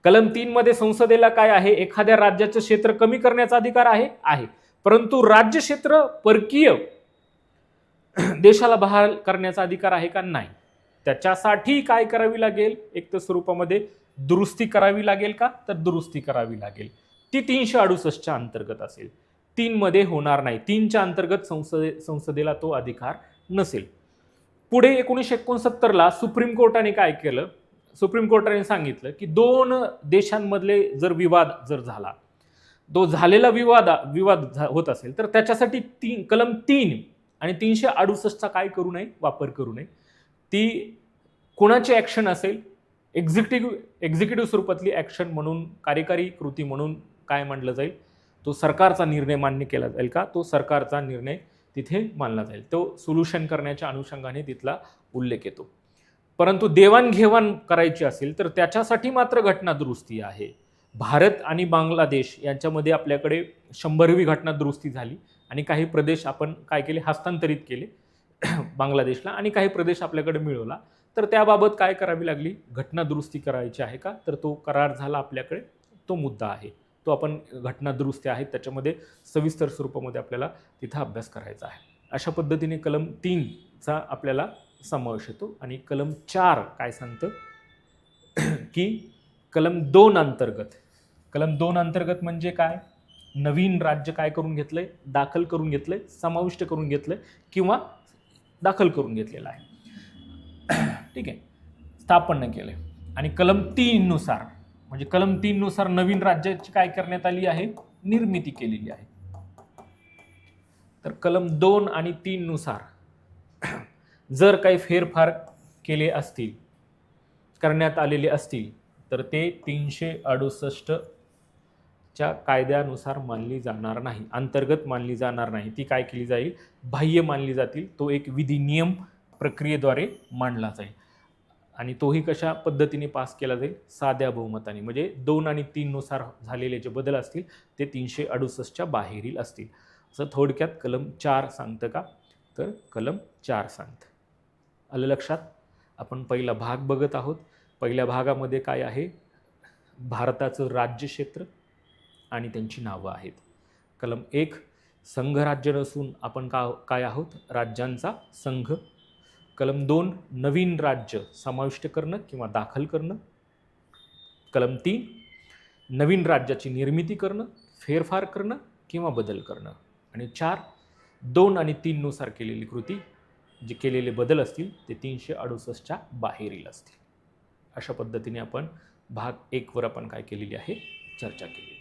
कलम 3 मध्ये संसदेला काय आहे, एखाद्या राज्याचं क्षेत्र कमी करण्याचा अधिकार आहे, परंतु राज्य क्षेत्र परकीय देशाला बहाल करण्याचा अधिकार आहे का, नाही. त्याच्यासाठी काय करावी लागेल, एक तर स्वरूपामध्ये दुरुस्ती करावी लागेल का, तर दुरुस्ती करावी लागेल. ती 368च्या अंतर्गत असेल, 3 मध्ये होणार नाही. 3च्या अंतर्गत संसदेला तो अधिकार नसेल. पुढे 1969ला सुप्रीम कोर्टाने काय केलं, सुप्रीम कोर्टाने सांगितलं की 2 देशांमधले जर विवाद जर झाला, तो झालेला विवाद होत असेल तर त्याच्यासाठी कलम 3 आणि 368चा काय करू नये, वापर करू नये. ती कोणाची ॲक्शन असेल, एक्झिक्युटिव्ह स्वरूपातली ॲक्शन म्हणून, कार्यकारी कृती म्हणून काय मानलं जाईल, तो सरकारचा निर्णय मान्य केला जाईल का, तो सरकारचा निर्णय तिथे मानला जाईल. तो सोल्युशन करण्याच्या अनुषंगाने तिथला उल्लेख येतो. परंतु देवाणघेवाण करायची असेल तर त्याच्यासाठी मात्र घटना दुरुस्ती आहे. भारत आणि बांगलादेश यांच्यामध्ये आपल्याकडे 100वी घटना दुरुस्ती झाली आणि काही प्रदेश आपण काय केले, हस्तांतरित केले बांगलादेशला, आणि काही प्रदेश आपल्याकडे मिळवला. तर त्याबाबत काय करावी लागली, घटना दुरुस्ती करायची आहे का, तर तो करार झाला आपल्याकडे, तो मुद्दा आहे. तो आपण घटना दुरुस्ती आहेत त्याच्यामध्ये सविस्तर स्वरूपामध्ये आपल्याला तिथं अभ्यास करायचा आहे. अशा पद्धतीने कलम 3चा आपल्याला समावेश येतो. आणि कलम 4 काय सांगतं की कलम 2 अंतर्गत म्हणजे काय, नवीन राज्य काय करून घेतलंय, दाखल करून घेतलंय, समाविष्ट करून घेतलंय किंवा दाखल करून घेतलेलं आहे. ठीक आहे, स्थापन केलंय. आणि कलम 3 नुसार म्हणजे कलम 3 नुसार नवीन राज्याची काय करण्यात आली आहे, निर्मिती केलेली आहे. तर कलम 2 आणि 3 नुसार जर काही फेरफार केले असतील, करण्यात आलेले असतील, तर ते 368च्या कायद्यानुसार मानली जाणार नाही, अंतर्गत मानली जाणार नाही. ती काय केली जाईल, बाह्य मानली जातील. तो एक विधिनियम प्रक्रियेद्वारे मांडला जाईल. आणि तोही कशा पद्धतीने पास केला जाईल, साध्या बहुमताने. म्हणजे 2 आणि 3 नुसार झालेले जे बदल असतील ते 368च्या बाहेरील असतील. असं थोडक्यात कलम 4 सांगतं का, तर कलम 4 सांगतं. आलं लक्षात? आपण पहिला भाग बघत आहोत. पहिल्या भागामध्ये काय आहे, भारताचं राज्य क्षेत्र आणि त्यांची नावं आहेत. कलम 1 संघराज्य नसून आपण काय आहोत, राज्यांचा संघ. कलम 2 नवीन राज्य समाविष्ट करणं किंवा दाखल करणं. कलम 3 नवीन राज्याची निर्मिती करणं, फेरफार करणं किंवा बदल करणं. आणि 4 2 आणि 3 नुसार केलेली कृती जे केलेले बदल असतील ते 368च्या बाहेरील असतील. अशा पद्धतीने आपण भाग 1 वर आपण काय केलेली आहे, चर्चा केली.